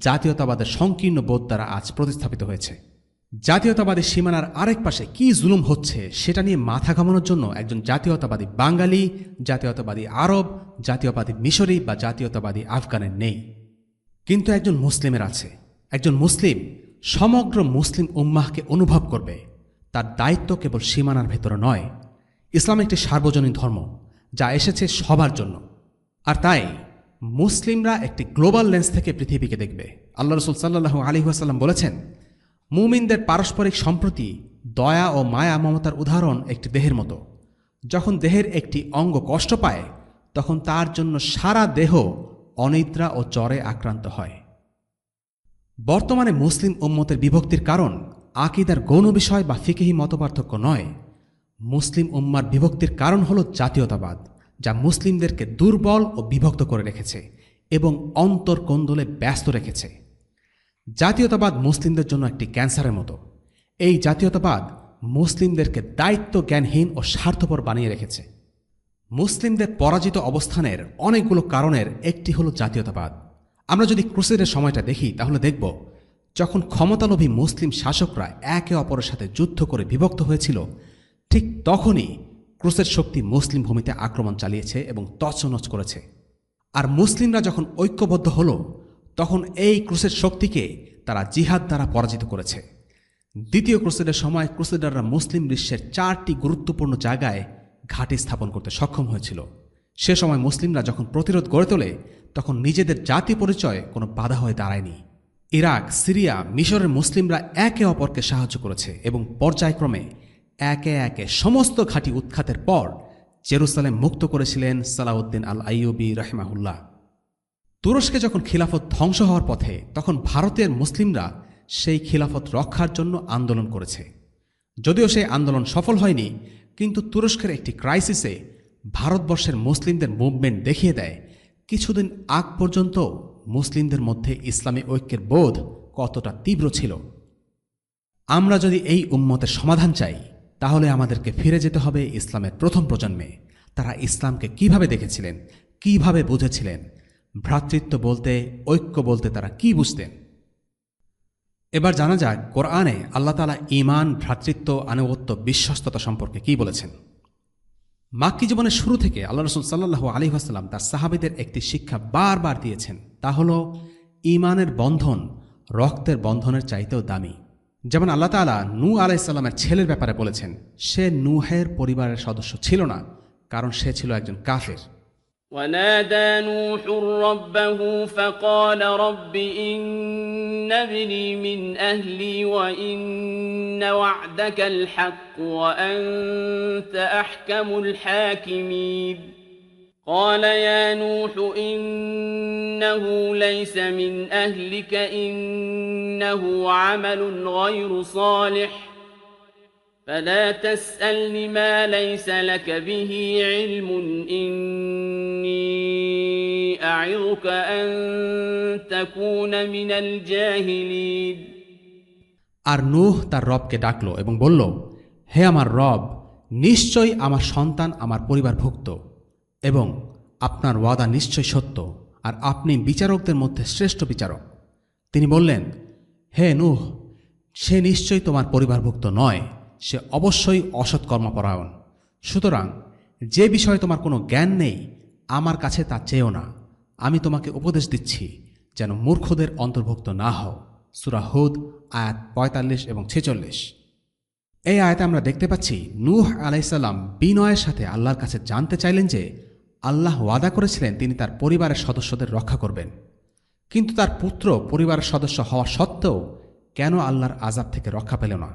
জাতীয়তাবাদের সংকীর্ণ বোধ দ্বারা আজ প্রতিস্থাপিত হয়েছে। জাতীয়তাবাদী সীমানার আরেক পাশে কি জুলুম হচ্ছে সেটা নিয়ে মাথা ঘামানোর জন্য একজন জাতীয়তাবাদী বাঙালি, জাতীয়তাবাদী আরব, জাতীয়তাবাদী মিশরি বা জাতীয়তাবাদী আফগানের নেই, কিন্তু একজন মুসলিমের আছে। একজন মুসলিম সমগ্র মুসলিম উম্মাহকে অনুভব করবে। তার দায়িত্ব কেবল সীমানার ভেতরে নয়। ইসলাম একটি সার্বজনীন ধর্ম যা এসেছে সবার জন্য, আর তাই মুসলিমরা একটি গ্লোবাল লেন্স থেকে পৃথিবীকে দেখবে। আল্লাহ রাসূল সাল্লাল্লাহু আলাইহি ওয়াসাল্লাম বলেছেন, মুমিনদের পারস্পরিক সম্প্রতি, দয়া ও মায়া মমতার উদাহরণ একটি দেহের মতো। যখন দেহের একটি অঙ্গ কষ্ট পায় তখন তার জন্য সারা দেহ অনিদ্রা ও জ্বরে আক্রান্ত হয়। বর্তমানে মুসলিম উম্মতের বিভক্তির কারণ আকিদার গৌণ বিষয় বা ফিকহি মতপার্থক্য নয়। মুসলিম উম্মার বিভক্তির কারণ হল জাতীয়তাবাদ, যা মুসলিমদেরকে দুর্বল ও বিভক্ত করে রেখেছে এবং অন্তর্কোন্দলে ব্যস্ত রেখেছে। জাতীয়তাবাদ মুসলিমদের জন্য একটি ক্যান্সারের মতো। এই জাতীয়তাবাদ মুসলিমদেরকে দায়িত্ব জ্ঞানহীন ও স্বার্থপর বানিয়ে রেখেছে। মুসলিমদের পরাজিত অবস্থানের অনেকগুলো কারণের একটি হলো জাতীয়তাবাদ। আমরা যদি ক্রুসেডের সময়টা দেখি তাহলে দেখব, যখন ক্ষমতালোভী মুসলিম শাসকরা একে অপরের সাথে যুদ্ধ করে বিভক্ত হয়েছিল, ঠিক তখনই ক্রুসেড শক্তি মুসলিম ভূমিতে আক্রমণ চালিয়েছে এবং তছনছ করেছে। আর মুসলিমরা যখন ঐক্যবদ্ধ হল তখন এই ক্রুসেড শক্তিকে তারা জিহাদ দ্বারা পরাজিত করেছে। দ্বিতীয় ক্রুসেডের সময় ক্রুসেডাররা মুসলিম বিশ্বের 4টি গুরুত্বপূর্ণ জায়গায় ঘাঁটি স্থাপন করতে সক্ষম হয়েছিল। সে সময় মুসলিমরা যখন প্রতিরোধ গড়ে তোলে তখন নিজেদের জাতি পরিচয় কোনো বাধা হয়ে দাঁড়ায়নি। ইরাক, সিরিয়া, মিশরের মুসলিমরা একে অপরকে সাহায্য করেছে এবং পর্যায়ক্রমে একে একে সমস্ত ঘাঁটি উৎখাতের পর জেরুসালেম মুক্ত করেছিলেন সালাউদ্দিন আল আইয়ুবী রাহিমাহুল্লাহ। তুরস্কে যখন খিলাফত ধ্বংস হওয়ার পথে তখন ভারতের মুসলিমরা সেই খিলাফত রক্ষার জন্য আন্দোলন করেছে। যদিও সেই আন্দোলন সফল হয়নি, কিন্তু তুরস্কের একটি ক্রাইসিসে ভারতবর্ষের মুসলিমদের মুভমেন্ট দেখিয়ে দেয় কিছুদিন আগ পর্যন্ত মুসলিমদের মধ্যে ইসলামী ঐক্যের বোধ কতটা তীব্র ছিল। আমরা যদি এই উম্মতের সমাধান চাই তাহলে আমাদেরকে ফিরে যেতে হবে ইসলামের প্রথম প্রজন্মে। তারা ইসলামকে কিভাবে দেখেছিলেন, কিভাবে বুঝেছিলেন, ভ্রাতৃত্ব বলতে, ঐক্য বলতে তারা কি বুঝতেন। এবার জানা যাক কোরআনে আল্লাহ তাআলা ঈমান, ভ্রাতৃত্ব, আনুগত্য, বিশ্বস্ততা সম্পর্কে কি বলেছেন। মাক্কী জীবনের শুরু থেকে আল্লাহ রাসূল সাল্লাল্লাহু আলাইহি ওয়াসাল্লাম তার সাহাবীদের একটি শিক্ষা বারবার দিয়েছেন, তা হল ঈমানের বন্ধন রক্তের বন্ধনের চাইতেও দামি। যেমন আল্লাহ তাআলা নূহ আলাইহিস সালামের ছেলের ব্যাপারে বলেছেন, সে নূহের পরিবারের সদস্য ছিল না, কারণ সে ছিল একজন কাফের। ونادى نوح ربه فقال رب إن ابني من أهلي وإن وعدك الحق وأنت أحكم الحاكمين قال يا نوح إنه ليس من أهلك إنه عمل غير صالح فلا تسألني ما ليس لك به علم إني أعظك أن تكون من الجاهلين আর নূহ তার রবকে ডাকল এবং বলল, হে আমার রব, নিশ্চয়ই আমার সন্তান আমার পরিবারভুক্ত এবং আপনার ওয়াদা নিশ্চয় সত্য, আর আপনি বিচারকদের মধ্যে শ্রেষ্ঠ বিচারক। তিনি বললেন, হে নূহ, সে নিশ্চয়ই তোমার পরিবারভুক্ত নয়, সে অবশ্যই অসৎকর্মপরায়ণ। সুতরাং যে বিষয়ে তোমার কোনো জ্ঞান নেই, আমার কাছে তা চেয়েও না। আমি তোমাকে উপদেশ দিচ্ছি যেন মূর্খদের অন্তর্ভুক্ত না হও। সূরা হুদ আয়াত ৪৫ এবং ৪৬। এই আয়াতে আমরা দেখতে পাচ্ছি নূহ আলাইহিস সালাম বিনয়ের সাথে আল্লাহর কাছে জানতে চাইলেন যে আল্লাহ ওয়াদা করেছিলেন তিনি তার পরিবারের সদস্যদের রক্ষা করবেন, কিন্তু তার পুত্র পরিবারের সদস্য হওয়া সত্ত্বেও কেন আল্লাহর আযাব থেকে রক্ষা পেল না।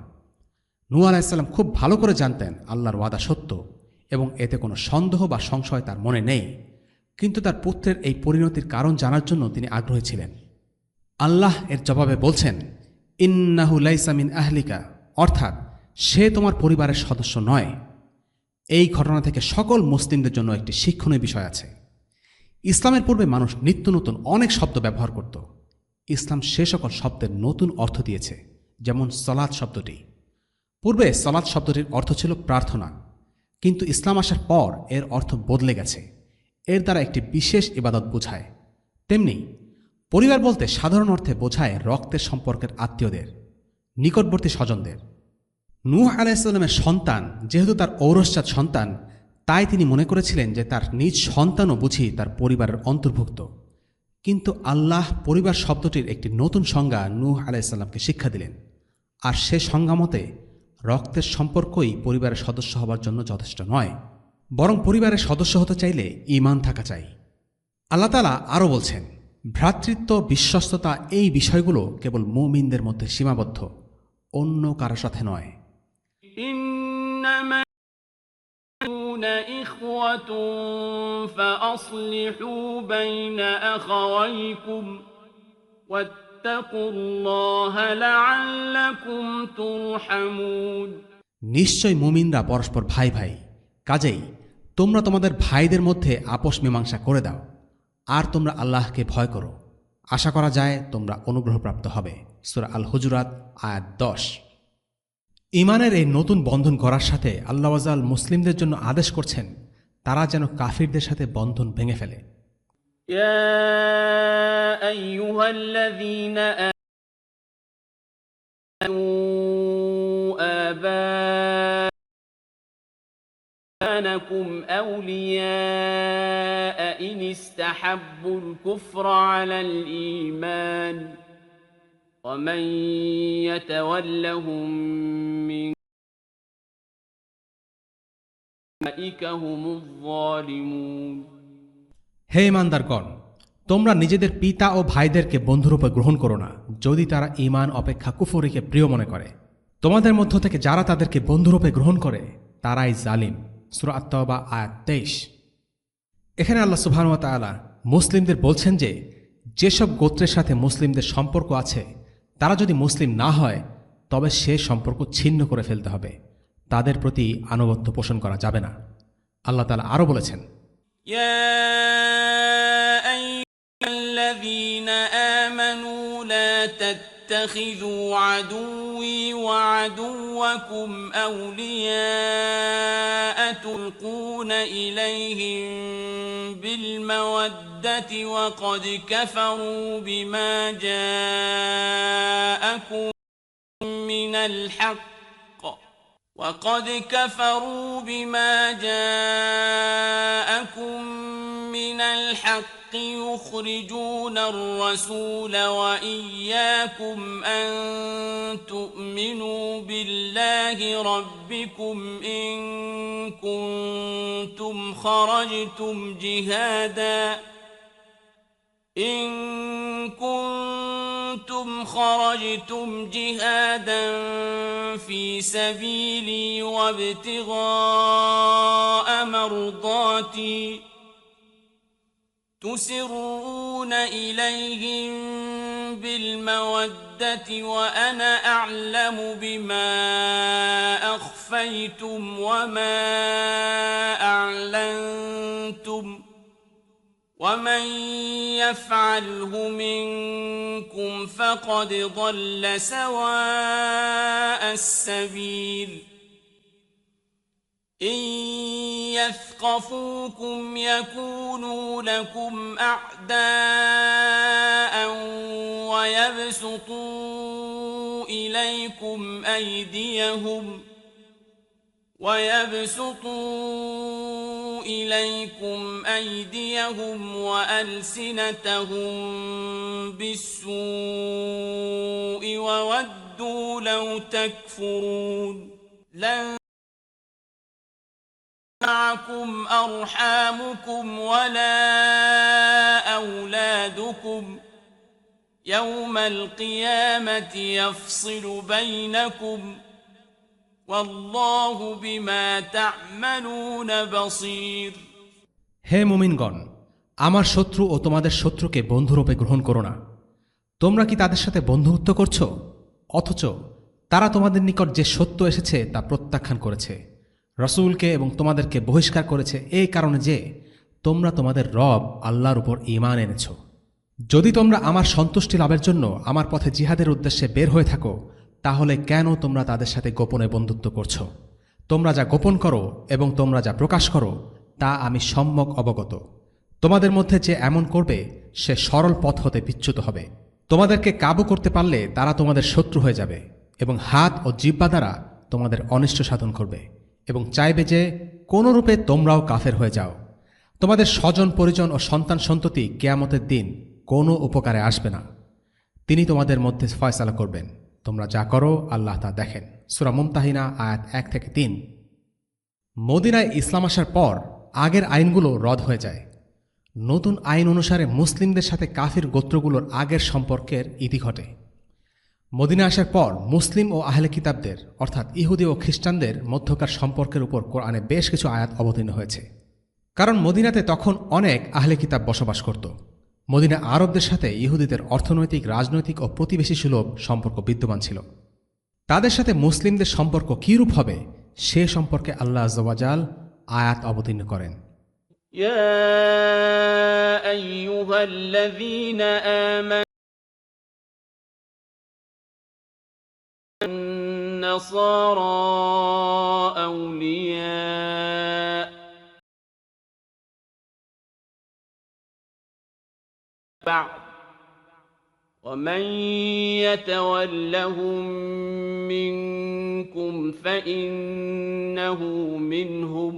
নূহ আলাইহিস সালাম খুব ভালো করে জানতেন আল্লাহর ওয়াদা সত্য এবং এতে কোনো সন্দেহ বা সংশয় তার মনে নেই, কিন্তু তার পুত্রের এই পরিণতির কারণ জানার জন্য তিনি আগ্রহী ছিলেন। আল্লাহ এর জবাবে বলছেন, ইন্নাহু লাইসা মিন আহলিকা, অর্থাৎ সে তোমার পরিবারের সদস্য নয়। এই ঘটনা থেকে সকল মুসলিমদের জন্য একটি শিক্ষণীয় বিষয় আছে। ইসলামের পূর্বে মানুষ নিত্য নতুন অনেক শব্দ ব্যবহার করত। ইসলাম সে সকল শব্দের নতুন অর্থ দিয়েছে, যেমন সলাত শব্দটি। পূর্বে সলাত শব্দটির অর্থ ছিল প্রার্থনা, কিন্তু ইসলাম আসার পর এর অর্থ বদলে গেছে। এর দ্বারা একটি বিশেষ ইবাদত বোঝায়। তেমনি পরিবার বলতে সাধারণ অর্থে বোঝায় রক্তের সম্পর্কের আত্মীয়দের, নিকটবর্তী স্বজনদের। নূহ আলাইহিস সালামের সন্তান যেহেতু তার ঔরসজাত সন্তান, তাই তিনি মনে করেছিলেন যে তার নিজ সন্তানও বুঝি তার পরিবারের অন্তর্ভুক্ত। কিন্তু আল্লাহ পরিবার শব্দটির একটি নতুন সংজ্ঞা নূহ আলাইহিস সালামকে শিক্ষা দিলেন, আর সে সংজ্ঞা মতে রক্তের সম্পর্কই পরিবারের সদস্য হবার জন্য যথেষ্ট নয়, বরং পরিবারের সদস্য হতে চাইলে ঈমান থাকা চাই। আল্লাহ তাআলা আরও বলছেন, ভ্রাতৃত্ব, বিশ্বস্ততা এই বিষয়গুলো কেবল মুমিনদের মধ্যে সীমাবদ্ধ, অন্য কারো সাথে নয়। إنما المؤمنون إخوة فأصلحوا بين أخويكم واتقوا الله لعلكم ترحمون নিশ্চয় মুমিনরা পরস্পর ভাই ভাই, কাজেই তোমরা তোমাদের ভাইদের মধ্যে আপোষ মীমাংসা করে দাও, আর তোমরা আল্লাহকে ভয় করো, আশা করা যায় তোমরা অনুগ্রহপ্রাপ্ত হবে। সূরা আল হুজুরাত আয়াত ১০। ঈমানের এই নতুন বন্ধন করার সাথে আল্লাহ ওয়াজাল মুসলিমদের জন্য আদেশ করছেন তারা যেন কাফিরদের সাথে বন্ধন ভেঙে ফেলে। يا أيها الذين آمنوا آباءكم أولياء إن استحبوا الكفر على الإيمان ومن يتولهم منكم فأولئك هم الظالمون হে ঈমানদারগণ, তোমরা নিজেদের পিতা ও ভাইদেরকে বন্ধুরূপে গ্রহণ করো না, যদি তারা ঈমান অপেক্ষা কুফরকে প্রিয় মনে করে। তোমাদের মধ্য থেকে যারা তাদেরকে বন্ধুরূপে গ্রহণ করে তারাই জালিম। সূরা আত-তাওবা আয়াত ২৩। এখানে আল্লাহ সুবহানাহু ওয়া তাআলা মুসলিমদের বলছেন যে যেসব গোত্রের সাথে মুসলিমদের সম্পর্ক আছে তারা যদি মুসলিম না হয় তবে সে সম্পর্ক ছিন্ন করে ফেলতে হবে, তাদের প্রতি আনুগত্য পোষণ করা যাবে না। আল্লাহ তাআলা আরও বলেছেন, يا أيها الذين آمنوا لا تتخذوا عدوي وعدوكم أولياء تلقون إليهم بالمودة وقد كفروا بما جاءكم من الحق يخرجون الرسول وإياكم أن تؤمنوا بالله ربكم إن كنتم خرجتم جهادا في سبيلي وابتغاء مرضاتي تسرون إليهم بالمودة وأنا أعلم بما أخفيتم وما أعلنتم ومن يفعله منكم فقد ضل سواء السبيل إن يثقفوكم يكونوا لكم أعداء ويبسطوا إليكم أيديهم وألسنتهم بالسوء وودوا لو تكفرون لن معكم أرحامكم ولا أولادكم يوم القيامة يفصل بينكم والله بما تعملون بصير হে মুমিনগণ, আমার শত্রু ও তোমাদের শত্রুকে বন্ধুরূপে গ্রহণ করো না। তোমরা কি তাদের সাথে বন্ধুত্ব করছো, অথচ তারা তোমাদের নিকট যে সত্য এসেছে তা প্রত্যাখ্যান করেছে, রসূলকে এবং তোমাদেরকে বহিষ্কার করেছে এই কারণে যে তোমরা তোমাদের রব আল্লাহর উপর ঈমান এনেছ। যদি তোমরা আমার সন্তুষ্টি লাভের জন্য আমার পথে জিহাদের উদ্দেশ্যে বের হয়ে থাকো, তাহলে কেন তোমরা তাদের সাথে গোপনে বন্ধুত্ব করছো? তোমরা যা গোপন করো এবং তোমরা যা প্রকাশ করো তা আমি সম্যক অবগত। তোমাদের মধ্যে যে এমন করবে সে সরল পথ হতে বিচ্যুত হবে। তোমাদেরকে কাবু করতে পারলে তারা তোমাদের শত্রু হয়ে যাবে এবং হাত ও জিহ্বা দ্বারা তোমাদের অনিষ্ট সাধন করবে এবং চাইবে যে কোনরূপে তোমরাও কাফের হয়ে যাও। তোমাদের স্বজন পরিজন ও সন্তান সন্ততি কিয়ামতের দিন কোনো উপকারে আসবে না। তিনি তোমাদের মধ্যে ফয়সালা করবেন। তোমরা যা করো আল্লাহ তা দেখেন। সূরা মুমতাহিনা আয়াত 1-3। মদিনায় ইসলাম আসার পর আগের আইনগুলো রদ হয়ে যায়। নতুন আইন অনুসারে মুসলিমদের সাথে কাফির গোত্রগুলোর আগের সম্পর্কের ইতি ঘটে। মদিনা আসার পর মুসলিম ও আহলে কিতাবদের অর্থাৎ ইহুদি ও খ্রিস্টানদের মধ্যকার সম্পর্কের উপর কোরআনে বেশ কিছু আয়াত অবতীর্ণ হয়েছে। কারণ মদিনাতে তখন অনেক আহলে কিতাব বসবাস করত। মদিনা আরবদের সাথে ইহুদিদের অর্থনৈতিক, রাজনৈতিক ও প্রতিবেশী সুলভ সম্পর্ক বিদ্যমান ছিল। তাদের সাথে মুসলিমদের সম্পর্ক কীরূপ হবে সে সম্পর্কে আল্লাহ আযজা ওয়া জাল আয়াত অবতীর্ণ করেন। يا أيها الذين آمنوا النصارى أولياء بعض ومن يتولهم منكم فإنه منهم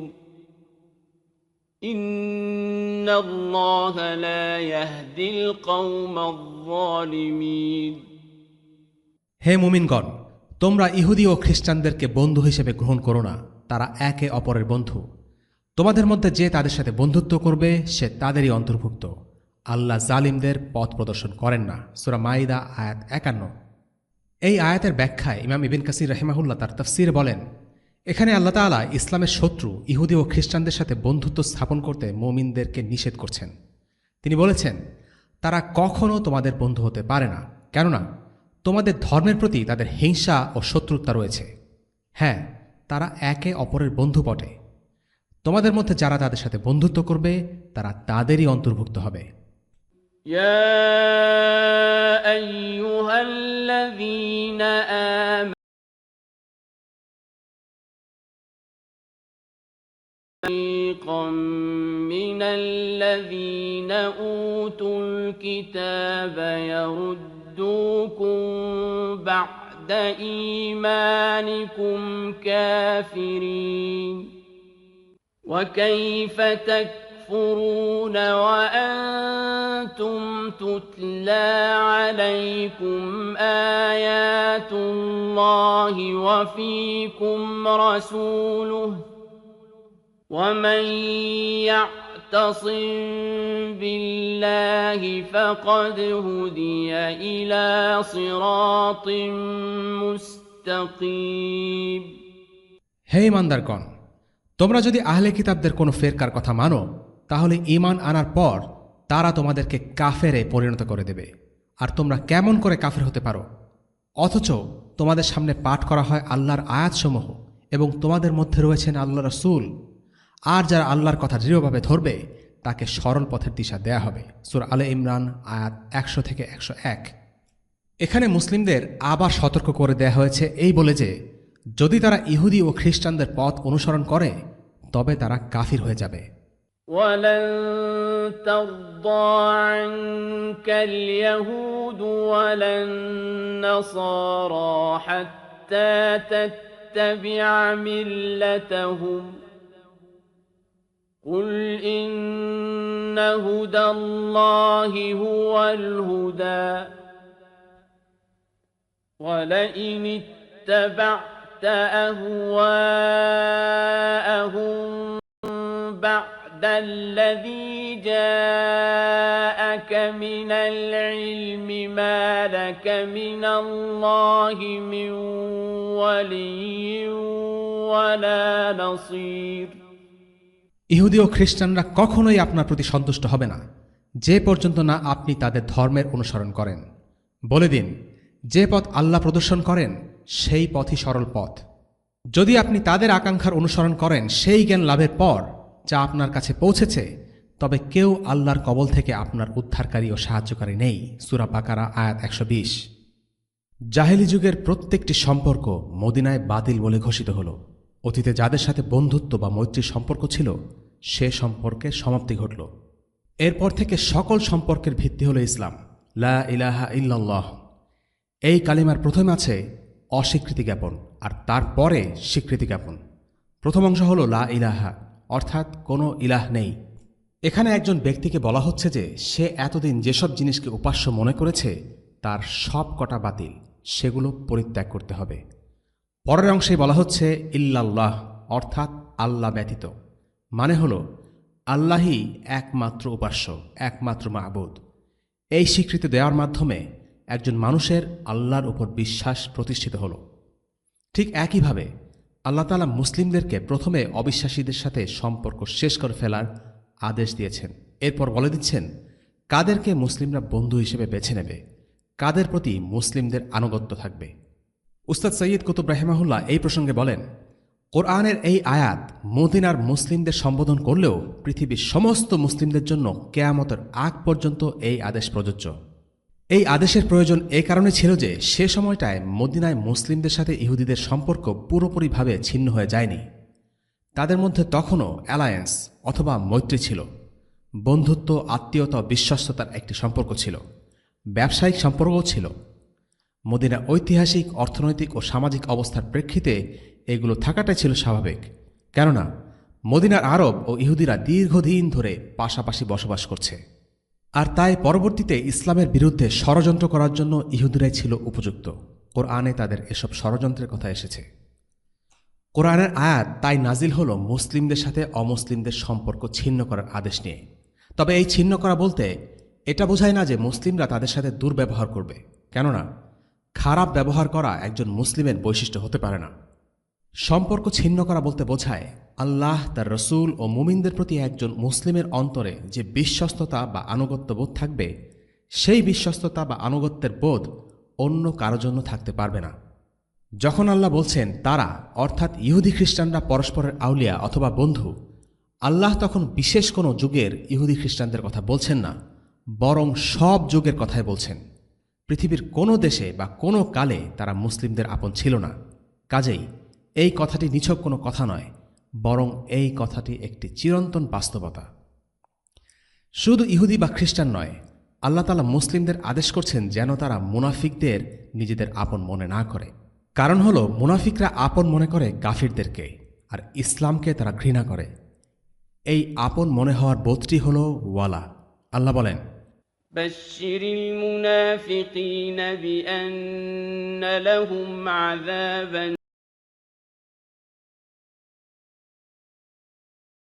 إن الله لا يهدي القوم الظالمين হে মুমিনগণ, তোমরা ইহুদি ও খ্রিস্টানদেরকে বন্ধু হিসেবে গ্রহণ করো না। তারা একে অপরের বন্ধু। তোমাদের মধ্যে যে তাদের সাথে বন্ধুত্ব করবে সে তাদেরই অন্তর্ভুক্ত। আল্লাহ জালিমদের পথ প্রদর্শন করেন না। সূরা মাইদা আয়াত 51। এই আয়াতের ব্যাখ্যায় ইমাম ইবনে কাসির রাহিমাহুল্লাহ তার তাফসীরে বলেন, এখানে আল্লাহ তাআলা ইসলামের শত্রু ইহুদি ও খ্রিস্টানদের সাথে বন্ধুত্ব স্থাপন করতে মুমিনদেরকে নিষেধ করছেন। তিনি বলেছেন, তারা কখনও তোমাদের বন্ধু হতে পারে না, কেননা তোমাদের ধর্মের প্রতি তাদের হিংসা ও শত্রুতা রয়েছে। হ্যাঁ, তারা একে অপরের বন্ধু বটে। তোমাদের মধ্যে যারা তাদের সাথে বন্ধুত্ব করবে তারা তাদেরই অন্তর্ভুক্ত হবে। يا أيها الذين آمنوا فريقا من الذين أوتوا الكتاب يردوكم بعد إيمانكم كافرين وكيف تكفرون وأنتم تتلى عليكم آيات الله وفيكم رسوله ومن يعتصم بالله فقد هدي إلى صراط مستقيم হে ঈমানদারগণ, তোমরা যদি আহলে কিতাবদের কোনো ফেরকার কথা মানো, তাহলে ঈমান আনার পর তারা তোমাদেরকে কাফেরে পরিণত করে দেবে। আর তোমরা কেমন করে কাফের হতে পারো? অথচ তোমাদের সামনে পাঠ করা হয় আল্লাহর আয়াতসমূহ এবং তোমাদের মধ্যে রয়েছেন আল্লাহ রাসূল। আর যারা আল্লাহর কথা দৃঢ়ভাবে ধরবে তাকে সরল পথের দিশা দেয়া হবে। সূরা আলে ইমরান আয়াত 100 থেকে 101। এখানে মুসলিমদের আবার সতর্ক করে দেয়া হয়েছে এই বলে যে যদি তারা ইহুদি ও খ্রিস্টানদের পথ অনুসরণ করে তবে তারা কাফির হয়ে যাবে। ولن ترضى عنك اليهود ولا النصارى حتى تتبع ملتهم قل إن هدى الله هو الهدى ولئن اتبعت أهواءهم بعد الذي جاءك من العلم ما لك من الله من ولي ولا نصير ইহুদি ও খ্রিস্টানরা কখনোই আপনার প্রতি সন্তুষ্ট হবে না যে পর্যন্ত না আপনি তাদের ধর্মের অনুসরণ করেন। বলে দিন, যে পথ আল্লাহ প্রদর্শন করেন সেই পথই সরল পথ। যদি আপনি তাদের আকাঙ্ক্ষার অনুসরণ করেন সেই জ্ঞান লাভের পর যা আপনার কাছে পৌঁছেছে, তবে কেউ আল্লাহর কবল থেকে আপনার উদ্ধারকারী ও সাহায্যকারী নেই। সূরা বাকারা আয়াত 120। জাহেলি যুগের প্রত্যেকটি সম্পর্ক মদিনায় বাতিল বলে ঘোষিত হল। অতীতে যাদের সাথে বন্ধুত্ব বা মৈত্রীর সম্পর্ক ছিল সে সম্পর্কের সমাপ্তি ঘটল। এরপর থেকে সকল সম্পর্কের ভিত্তি হল ইসলাম, লা ইলাহা ইল্লাল্লাহ। এই কালিমার প্রথমে আছে অস্বীকৃতি জ্ঞাপন আর তারপরে স্বীকৃতি জ্ঞাপন। প্রথম অংশ হল লা ইলাহা, অর্থাৎ কোনো ইলাহ নেই। এখানে একজন ব্যক্তিকে বলা হচ্ছে যে সে এতদিন যেসব জিনিসকে উপাস্য মনে করেছে তার সব কটা বাতিল, সেগুলো পরিত্যাগ করতে হবে। পরের অংশেই বলা হচ্ছে ইল্লাল্লাহ, অর্থাৎ আল্লাহ ব্যতীত। মানে হল আল্লাহই একমাত্র উপাস্য, একমাত্র মাবুদ। এই স্বীকৃতি দেওয়ার মাধ্যমে একজন মানুষের আল্লাহর উপর বিশ্বাস প্রতিষ্ঠিত হল। ঠিক একইভাবে আল্লাহ তাআলা মুসলিমদেরকে প্রথমে অবিশ্বাসীদের সাথে সম্পর্ক শেষ করে ফেলার আদেশ দিয়েছেন। এরপর বলে দিচ্ছেন কাদেরকে মুসলিমরা বন্ধু হিসেবে বেছে নেবে, কাদের প্রতি মুসলিমদের আনুগত্য থাকবে। উস্তাদ সৈয়দ কুতুব রাহিমাহুল্লাহ এই প্রসঙ্গে বলেন, কোরআনের এই আয়াত মদিনার মুসলিমদের সম্বোধন করলেও পৃথিবীর সমস্ত মুসলিমদের জন্য কিয়ামতের আগ পর্যন্ত এই আদেশ প্রযোজ্য। এই আদেশের প্রয়োজন এ কারণে ছিল যে সে সময়টায় মদিনায় মুসলিমদের সাথে ইহুদিদের সম্পর্ক পুরোপুরিভাবে ছিন্ন হয়ে যায়নি। তাদের মধ্যে তখনও অ্যালায়েন্স অথবা মৈত্রী ছিল, বন্ধুত্ব, আত্মীয়তা, বিশ্বস্ততার একটি সম্পর্ক ছিল, ব্যবসায়িক সম্পর্কও ছিল। মদিনা ঐতিহাসিক, অর্থনৈতিক ও সামাজিক অবস্থার প্রেক্ষিতে এগুলো থাকাটাই ছিল স্বাভাবিক। কেননা মদিনার আরব ও ইহুদিরা দীর্ঘদিন ধরে পাশাপাশি বসবাস করছে। আর তাই পরবর্তীতে ইসলামের বিরুদ্ধে ষড়যন্ত্র করার জন্য ইহুদিরাই ছিল উপযুক্ত। কোরআনে তাদের এসব ষড়যন্ত্রের কথা এসেছে। কোরআনের আয়াত তাই নাজিল হল মুসলিমদের সাথে অমুসলিমদের সম্পর্ক ছিন্ন করার আদেশ নিয়ে। তবে এই ছিন্ন করা বলতে এটা বোঝায় না যে মুসলিমরা তাদের সাথে দুর্ব্যবহার করবে, কেননা খারাপ ব্যবহার করা একজন মুসলিমের বৈশিষ্ট্য হতে পারে না। সম্পর্ক ছিন্ন করা বলতে বোঝায় আল্লাহ, তার রসুল ও মুমিনদের প্রতি একজন মুসলিমের অন্তরে যে বিশ্বস্ততা বা আনুগত্যবোধ থাকবে, সেই বিশ্বস্ততা বা আনুগত্যের বোধ অন্য কারো জন্য থাকতে পারবে না। যখন আল্লাহ বলছেন তারা, অর্থাৎ ইহুদি খ্রিস্টানরা পরস্পরের আউলিয়া অথবা বন্ধু, আল্লাহ তখন বিশেষ কোনো যুগের ইহুদি খ্রিস্টানদের কথা বলছেন না, বরং সব যুগের কথাই বলছেন। পৃথিবীর কোনো দেশে বা কোনো কালে তারা মুসলিমদের আপন ছিল না। কাজেই এই কথাটি নিছক কোনো কথা নয়, বরং এই কথাটি একটি চিরন্তন বাস্তবতা। শুধু ইহুদি বা খ্রিস্টান নয়, আল্লাহ তাআলা মুসলিমদের আদেশ করছেন যেন তারা মুনাফিকদের নিজেদের আপন মনে না করে। কারণ হলো মুনাফিকরা আপন মনে করে কাফিরদেরকে, আর ইসলামকে তারা ঘৃণা করে। এই আপন মনে হওয়ার বোধটি হল ওয়ালা। আল্লাহ বলেন, بشر المنافقين بأن لهم عذابا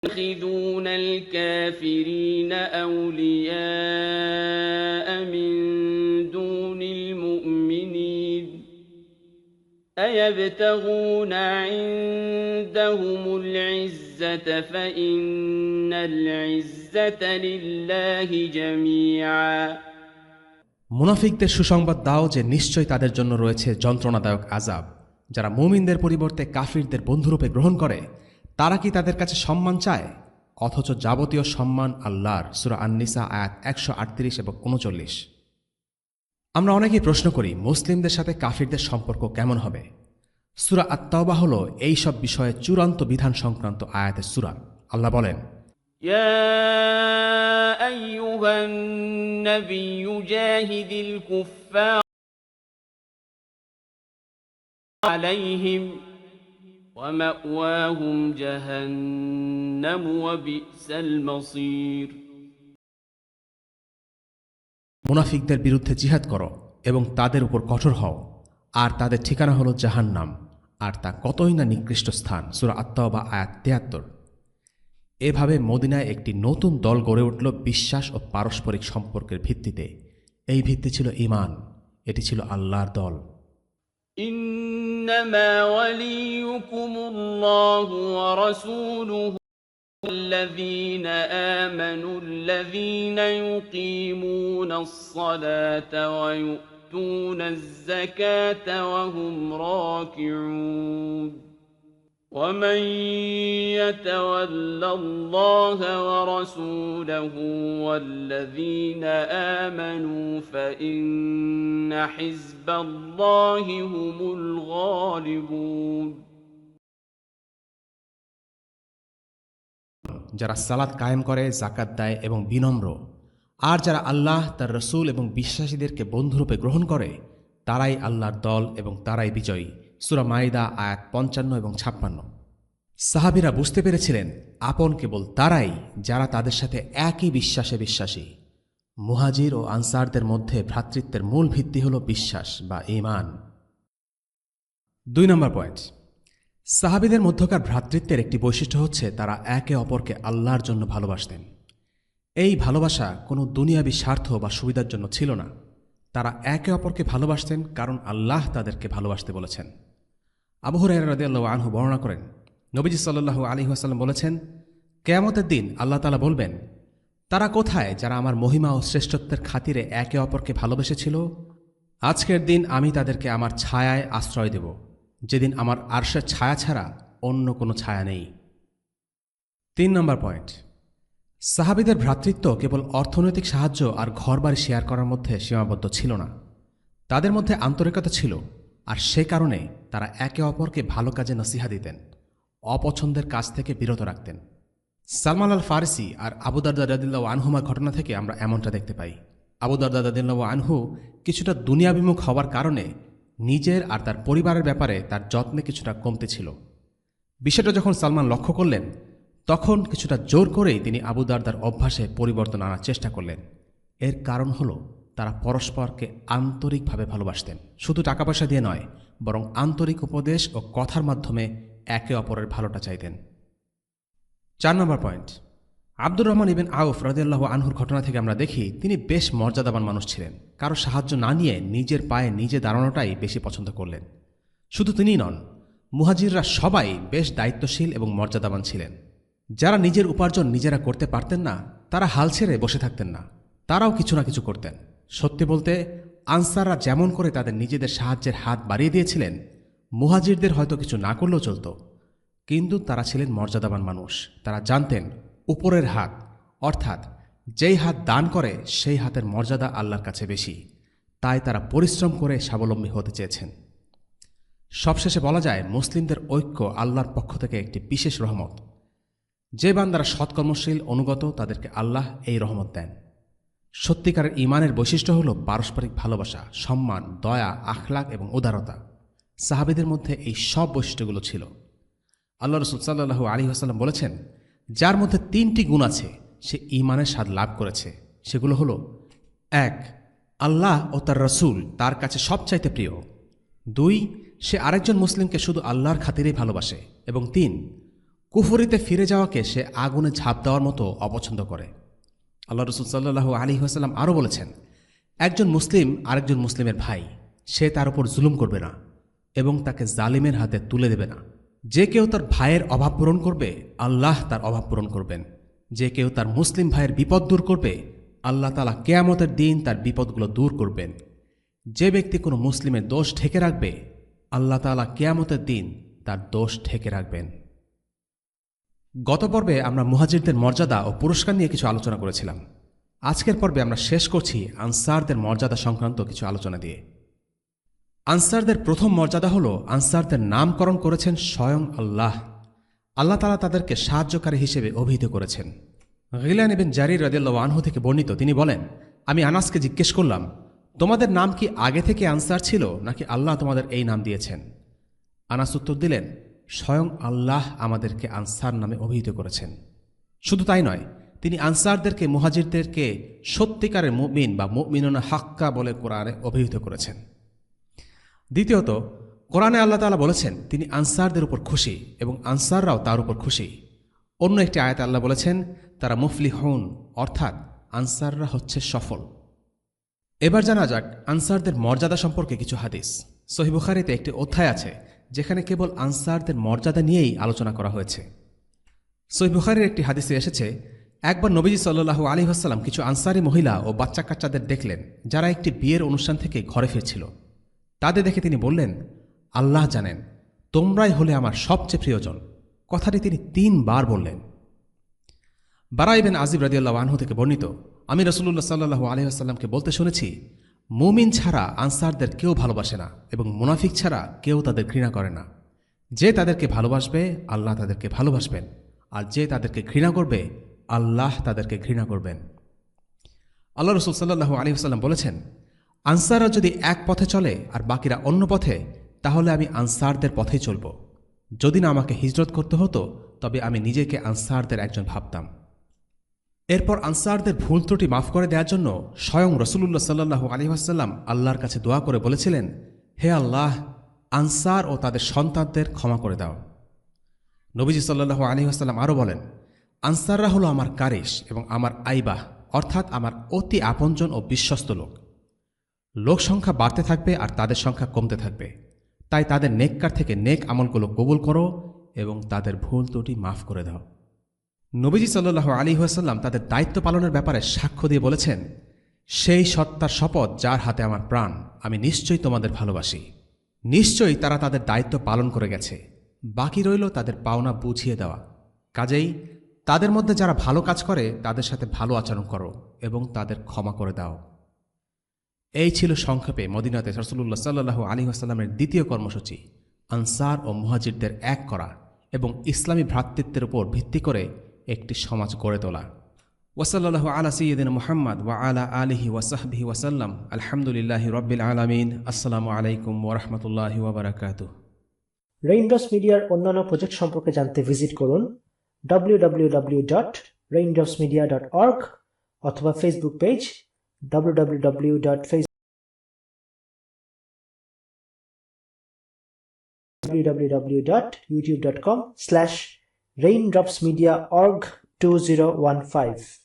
يتخذون الكافرين أولياء من دون المؤمنين أيبتغون عندهم العزة فإن العزة لله جميعا মুনাফিকদের সুসংবাদ দাও যে নিশ্চয় তাদের জন্য রয়েছে যন্ত্রণাদায়ক আযাব। যারা মুমিনদের পরিবর্তে কাফিরদের বন্ধুরূপে গ্রহণ করে তারা কি তাদের কাছে সম্মান চায়? অথচ যাবতীয় সম্মান আল্লাহর। সূরা আন-নিসা আয়াত 138 এবং 39। আমরা অনেকেই প্রশ্ন করি মুসলিমদের সাথে কাফিরদের সম্পর্ক কেমন হবে। সূরা আত-তাওবা হল এই সব বিষয়ে চূড়ান্ত বিধান সংক্রান্ত আয়াতের সূরা। আল্লাহ বলেন, يا أيها النبي جاهد الكفار عليهم ومأواهم جهنم وبئس المصير মুনাফিকদের বিরুদ্ধে জিহাদ করো এবং তাদের উপর কঠোর হও, আর তাদের ঠিকানা হল জাহান্নাম, আর তা কতই না নিকৃষ্ট স্থান। সূরা আত-তাওবা আয়াত 73। এভাবে মদিনায় একটি নতুন দল গড়ে উঠল বিশ্বাস ও পারস্পরিক সম্পর্কের ভিত্তিতে। এই ভিত্তি ছিল ঈমান, এটি ছিল আল্লাহর দল। إنما وليكم الله ورسوله الذين آمنوا الذين يقيمون الصلاة ويؤتون الزكاة وهم راكعون ومن يتول الله ورسوله والذين آمنوا فإن حزب الله هم الغالبون যারা সালাত কায়েম করে, যাকাত দেয় এবং বিনম্র, আর যারা আল্লাহ, তার রসূল এবং বিশ্বাসীদেরকে বন্ধুরূপে গ্রহণ করে তারাই আল্লাহর দল এবং তারাই বিজয়ী। সূরা মাইদা আয়াত 55 এবং 56। সাহাবীরা বুঝতে পেরেছিলেন আপন কেবল তারাই যারা তাদের সাথে একই বিশ্বাসে বিশ্বাসী। মুহাজির ও আনসারদের মধ্যে ভ্রাতৃত্বের মূল ভিত্তি হল বিশ্বাস বা ঈমান। 2 নম্বর পয়েন্ট, সাহাবীদের মধ্যকার ভ্রাতৃত্বের একটি বৈশিষ্ট্য হচ্ছে তারা একে অপরকে আল্লাহর জন্য ভালোবাসতেন। এই ভালোবাসা কোনো দুনিয়াবী স্বার্থ বা সুবিধার জন্য ছিল না। তারা একে অপরকে ভালোবাসতেন কারণ আল্লাহ তাদেরকে ভালোবাসতে বলেছেন। আবু হুরায়রা রাদিয়াল্লাহু আনহু বর্ণনা করেন, নবীজি সাল্লাল্লাহু আলাইহি ওয়াসাল্লাম বলেছেন, কিয়ামতের দিন আল্লাহ তাআলা বলবেন, তারা কোথায় যারা আমার মহিমা ও শ্রেষ্ঠত্বের খাতিরে একে অপরকে ভালোবেসেছিল? আজকের দিন আমি তাদেরকে আমার ছায়ায় আশ্রয় দেব, যেদিন আমার আরশের ছায়া ছাড়া অন্য কোনো ছায়া নেই। 3 নম্বর পয়েন্ট, সাহাবীদের ভ্রাতৃত্ব কেবল অর্থনৈতিক সাহায্য আর ঘরবাড়ি শেয়ার করার মধ্যে সীমাবদ্ধ ছিল না। তাদের মধ্যে আন্তরিকতা ছিল, আর সে কারণে তারা একে অপরকে ভালো কাজে নসিহা দিতেন, অপছন্দের কাজ থেকে বিরত রাখতেন। সালমান আল ফারিসি আর আবু দারদা রাদিয়াল্লাহু আনহুমার ঘটনা থেকে আমরা এমনটা দেখতে পাই। আবু দারদা রাদিয়াল্লাহু আনহু কিছুটা দুনিয়াবিমুখ হওয়ার কারণে নিজের আর তার পরিবারের ব্যাপারে তার যত্নে কিছুটা কমতে ছিল। বিষয়টা যখন সালমান লক্ষ্য করলেন তখন কিছুটা জোর করেই তিনি আবু দারদার অভ্যাসে পরিবর্তন আনার চেষ্টা করলেন। এর কারণ হল তারা পরস্পরকে আন্তরিকভাবে ভালোবাসতেন, শুধু টাকা পয়সা দিয়ে নয়, বরং আন্তরিক উপদেশ ও কথার মাধ্যমে একে অপরের ভালোটা চাইতেন। 4 নম্বর পয়েন্ট, আব্দুর রহমান ইবনে আউফ রাদিয়াল্লাহু আনহুর ঘটনা থেকে আমরা দেখি তিনি বেশ মর্যাদাবান মানুষ ছিলেন। কারো সাহায্য না নিয়ে নিজের পায়ে নিজে দাঁড়ানোটাই বেশি পছন্দ করলেন। শুধু তিনিই নন, মুহাজিররা সবাই বেশ দায়িত্বশীল এবং মর্যাদাবান ছিলেন। যারা নিজের উপার্জন নিজেরা করতে পারতেন না তারা হাল ছেড়ে বসে থাকতেন না, তারাও কিছু না কিছু করতেন। সত্যি বলতে আনসাররা যেমন করে তাদের নিজেদের সাহায্যের হাত বাড়িয়ে দিয়েছিলেন, মুহাজিরদের হয়তো কিছু না করলেও চলত, কিন্তু তারা ছিলেন মর্যাদাবান মানুষ। তারা জানতেন উপরের হাত, অর্থাৎ যেই হাত দান করে সেই হাতের মর্যাদা আল্লাহর কাছে বেশি, তাই তারা পরিশ্রম করে স্বাবলম্বী হতে চেয়েছেন। সবশেষে বলা যায় মুসলিমদের ঐক্য আল্লাহর পক্ষ থেকে একটি বিশেষ রহমত। যে বান্দারা সৎকর্মশীল অনুগত তাদেরকে আল্লাহ এই রহমত দেন। সত্যিকারের ঈমানের বৈশিষ্ট্য হল পারস্পরিক ভালোবাসা, সম্মান, দয়া, আখলাক এবং উদারতা। সাহাবীদের মধ্যে এই সব বৈশিষ্ট্যগুলো ছিল। আল্লাহ রাসূল সাল্লাল্লাহু আলাইহি ওয়াসাল্লাম বলেছেন, যার মধ্যে 3টি গুণ আছে সে ঈমানের স্বাদ লাভ করেছে। সেগুলো হলো 1, আল্লাহ ও তার রসূল তার কাছে সবচাইতে প্রিয়। 2, সে আরেকজন মুসলিমকে শুধু আল্লাহর খাতিরেই ভালোবাসে। এবং 3, কুফরিতে ফিরে যাওয়াকে সে আগুনে ঝাঁপ দেওয়ার মতো অপছন্দ করে। আল্লাহ রাসূল সাল্লাল্লাহু আলাইহি ওয়াসাল্লাম আরও বলেছেন, একজন মুসলিম আরেকজন মুসলিমের ভাই, সে তার উপর জুলুম করবে না। এবং তাকে জালিমের হাতে তুলে দেবে না। যে কেউ তার ভাইয়ের অভাব পূরণ করবে, আল্লাহ তার অভাব পূরণ করবেন। যে কেউ তার মুসলিম ভাইয়ের বিপদ দূর করবে, আল্লাহ তাআলা কিয়ামতের দিন তার বিপদগুলো দূর করবেন। যে ব্যক্তি কোনো মুসলিমের দোষ ঢেকে রাখবে, আল্লাহ তাআলা কিয়ামতের দিন তার দোষ ঢেকে রাখবেন। গত পর্বে আমরা মুহাজিরদের মর্যাদা ও পুরস্কার নিয়ে কিছু আলোচনা করেছিলাম। আজকের পর্বে আমরা শেষ করছি আনসারদের মর্যাদা সংক্রান্ত কিছু আলোচনা দিয়ে। আনসারদের প্রথম মর্যাদা হল আনসারদের নামকরণ করেছেন স্বয়ং আল্লাহ। আল্লাহ তাআলা তাদেরকে সাহায্যকারী হিসেবে অভিহিত করেছেন। গিলান ইবনে জারির রাদিয়াল্লাহু আনহু থেকে বর্ণিত, তিনি বলেন, আমি আনাসকে জিজ্ঞেস করলাম, তোমাদের নাম কি আগে থেকে আনসার ছিল নাকি আল্লাহ তোমাদের এই নাম দিয়েছেন? আনাস উত্তর দিলেন, স্বয়ং আল্লাহ আমাদেরকে আনসার নামে অভিহিত করেছেন। শুধু তাই নয়, তিনি আনসারদেরকে মুহাজিরদেরকে সত্যিকারের মুমিন বা মুমিনুনা হাক্কা বলে কোরআনে অভিহিত করেছেন। দ্বিতীয়ত, কোরআনে আল্লাহ তাআলা বলেছেন তিনি আনসারদের উপর খুশি এবং আনসাররাও তার উপর খুশি। অন্য একটি আয়াতে আল্লাহ বলেছেন তারা মুফলিহুন, অর্থাৎ আনসাররা হচ্ছে সফল। এবার জানা যাক আনসারদের মর্যাদা সম্পর্কে কিছু হাদিস। সহিহ বুখারীতে একটি অধ্যায় আছে যেখানে কেবল আনসারদের মর্যাদা নিয়েই আলোচনা করা হয়েছে। সহিহ বুখারীর একটি হাদিসে এসেছে, একবার নবীজি সাল্লাল্লাহু আলাইহি ওয়াসাল্লাম কিছু আনসারী মহিলা ও বাচ্চা কাচ্চাদের দেখলেন যারা একটি বিয়ের অনুষ্ঠান থেকে ঘরে ফিরছিল। তাদের দেখে তিনি বললেন, আল্লাহ জানেন তোমরাই হলে আমার সবচেয়ে প্রিয়জন। কথাটি তিনি 3 বার বললেন। বারা ইবনে আজিব রাদিয়াল্লাহু আনহু থেকে বর্ণিত, আমি রাসূলুল্লাহ সাল্লাল্লাহু আলাইহি ওয়াসাল্লামকে বলতে শুনেছি, মুমিন ছাড়া আনসারদের কেউ ভালোবাসে না এবং মুনাফিক ছাড়া কেউ তাদের ঘৃণা করে না। যে তাদেরকে ভালোবাসবে আল্লাহ তাদেরকে ভালোবাসবেন, আর যে তাদেরকে ঘৃণা করবে আল্লাহ তাদেরকে ঘৃণা করবেন। আল্লাহ রাসূল সাল্লাল্লাহু আলাইহি ওয়াসাল্লাম বলেছেন, আনসাররা যদি এক পথে চলে আর বাকিরা অন্য পথে, তাহলে আমি আনসারদের পথেই চলব। যদি না আমাকে হিজরত করতে হতো তবে আমি নিজেকে আনসারদের একজন ভাবতাম। এরপর আনসারদের ভুল ত্রুটি মাফ করে দেওয়ার জন্য স্বয়ং রাসূলুল্লাহ সাল্লাল্লাহু আলাইহি ওয়াসাল্লাম আল্লাহর কাছে দোয়া করে বলেছিলেন, হে আল্লাহ, আনসার ও তাদের সন্তানদের ক্ষমা করে দাও। নবীজি সাল্লাল্লাহু আলাইহি ওয়াসাল্লাম আরও বলেন, আনসাররা হলো আমার কারিশ এবং আমার আইবাহ, অর্থাৎ আমার অতি আপনজন ও বিশ্বস্ত লোক। লোক সংখ্যা বাড়তে থাকবে আর তাদের সংখ্যা কমতে থাকবে, তাই তাদের নেককার থেকে নেক আমলগুলো কবুল করো এবং তাদের ভুল ত্রুটি মাফ করে দাও। নবীজি সাল্লাল্লাহু আলাইহি ওয়াসাল্লাম তাদের দায়িত্ব পালনের ব্যাপারে সাক্ষ্য দিয়ে বলেছেন, সেই সত্তার শপথ যার হাতে আমার প্রাণ, আমি নিশ্চয়ই তোমাদের ভালোবাসি। নিশ্চয়ই তারা তাদের দায়িত্ব পালন করে গেছে, বাকি রইল তাদের পাওনা বুঝিয়ে দেওয়া। কাজেই তাদের মধ্যে যারা ভালো কাজ করে তাদের সাথে ভালো আচরণ করো এবং তাদের ক্ষমা করে দাও। এই ছিল সংক্ষেপে মদিনাতে রাসূলুল্লাহ সাল্লাল্লাহু আলাইহি ওয়াসাল্লামের দ্বিতীয় কর্মসূচি, আনসার ও মুহাজিরদের এক করা এবং ইসলামী ভ্রাতৃত্বের উপর ভিত্তি করে একটি সমাজ গড়ে তোলা। ওয়াসাল্লাল্লাহু আলা সাইয়্যিদিনা মুহাম্মদ ওয়া আলা আলিহি ওয়া সাহবিহি ওয়াসাল্লাম। আলহামদুলিল্লাহি রাব্বিল আলামিন। আসসালামু আলাইকুম ওয়া রাহমাতুল্লাহি ওয়া বারাকাতুহু। রেইনড্রপস মিডিয়ার অন্যান্য প্রজেক্ট সম্পর্কে জানতে ভিজিট করুন www.raindropsmedia.org অথবা ফেসবুক পেজ www.youtube.com/raindropsmediaorg2015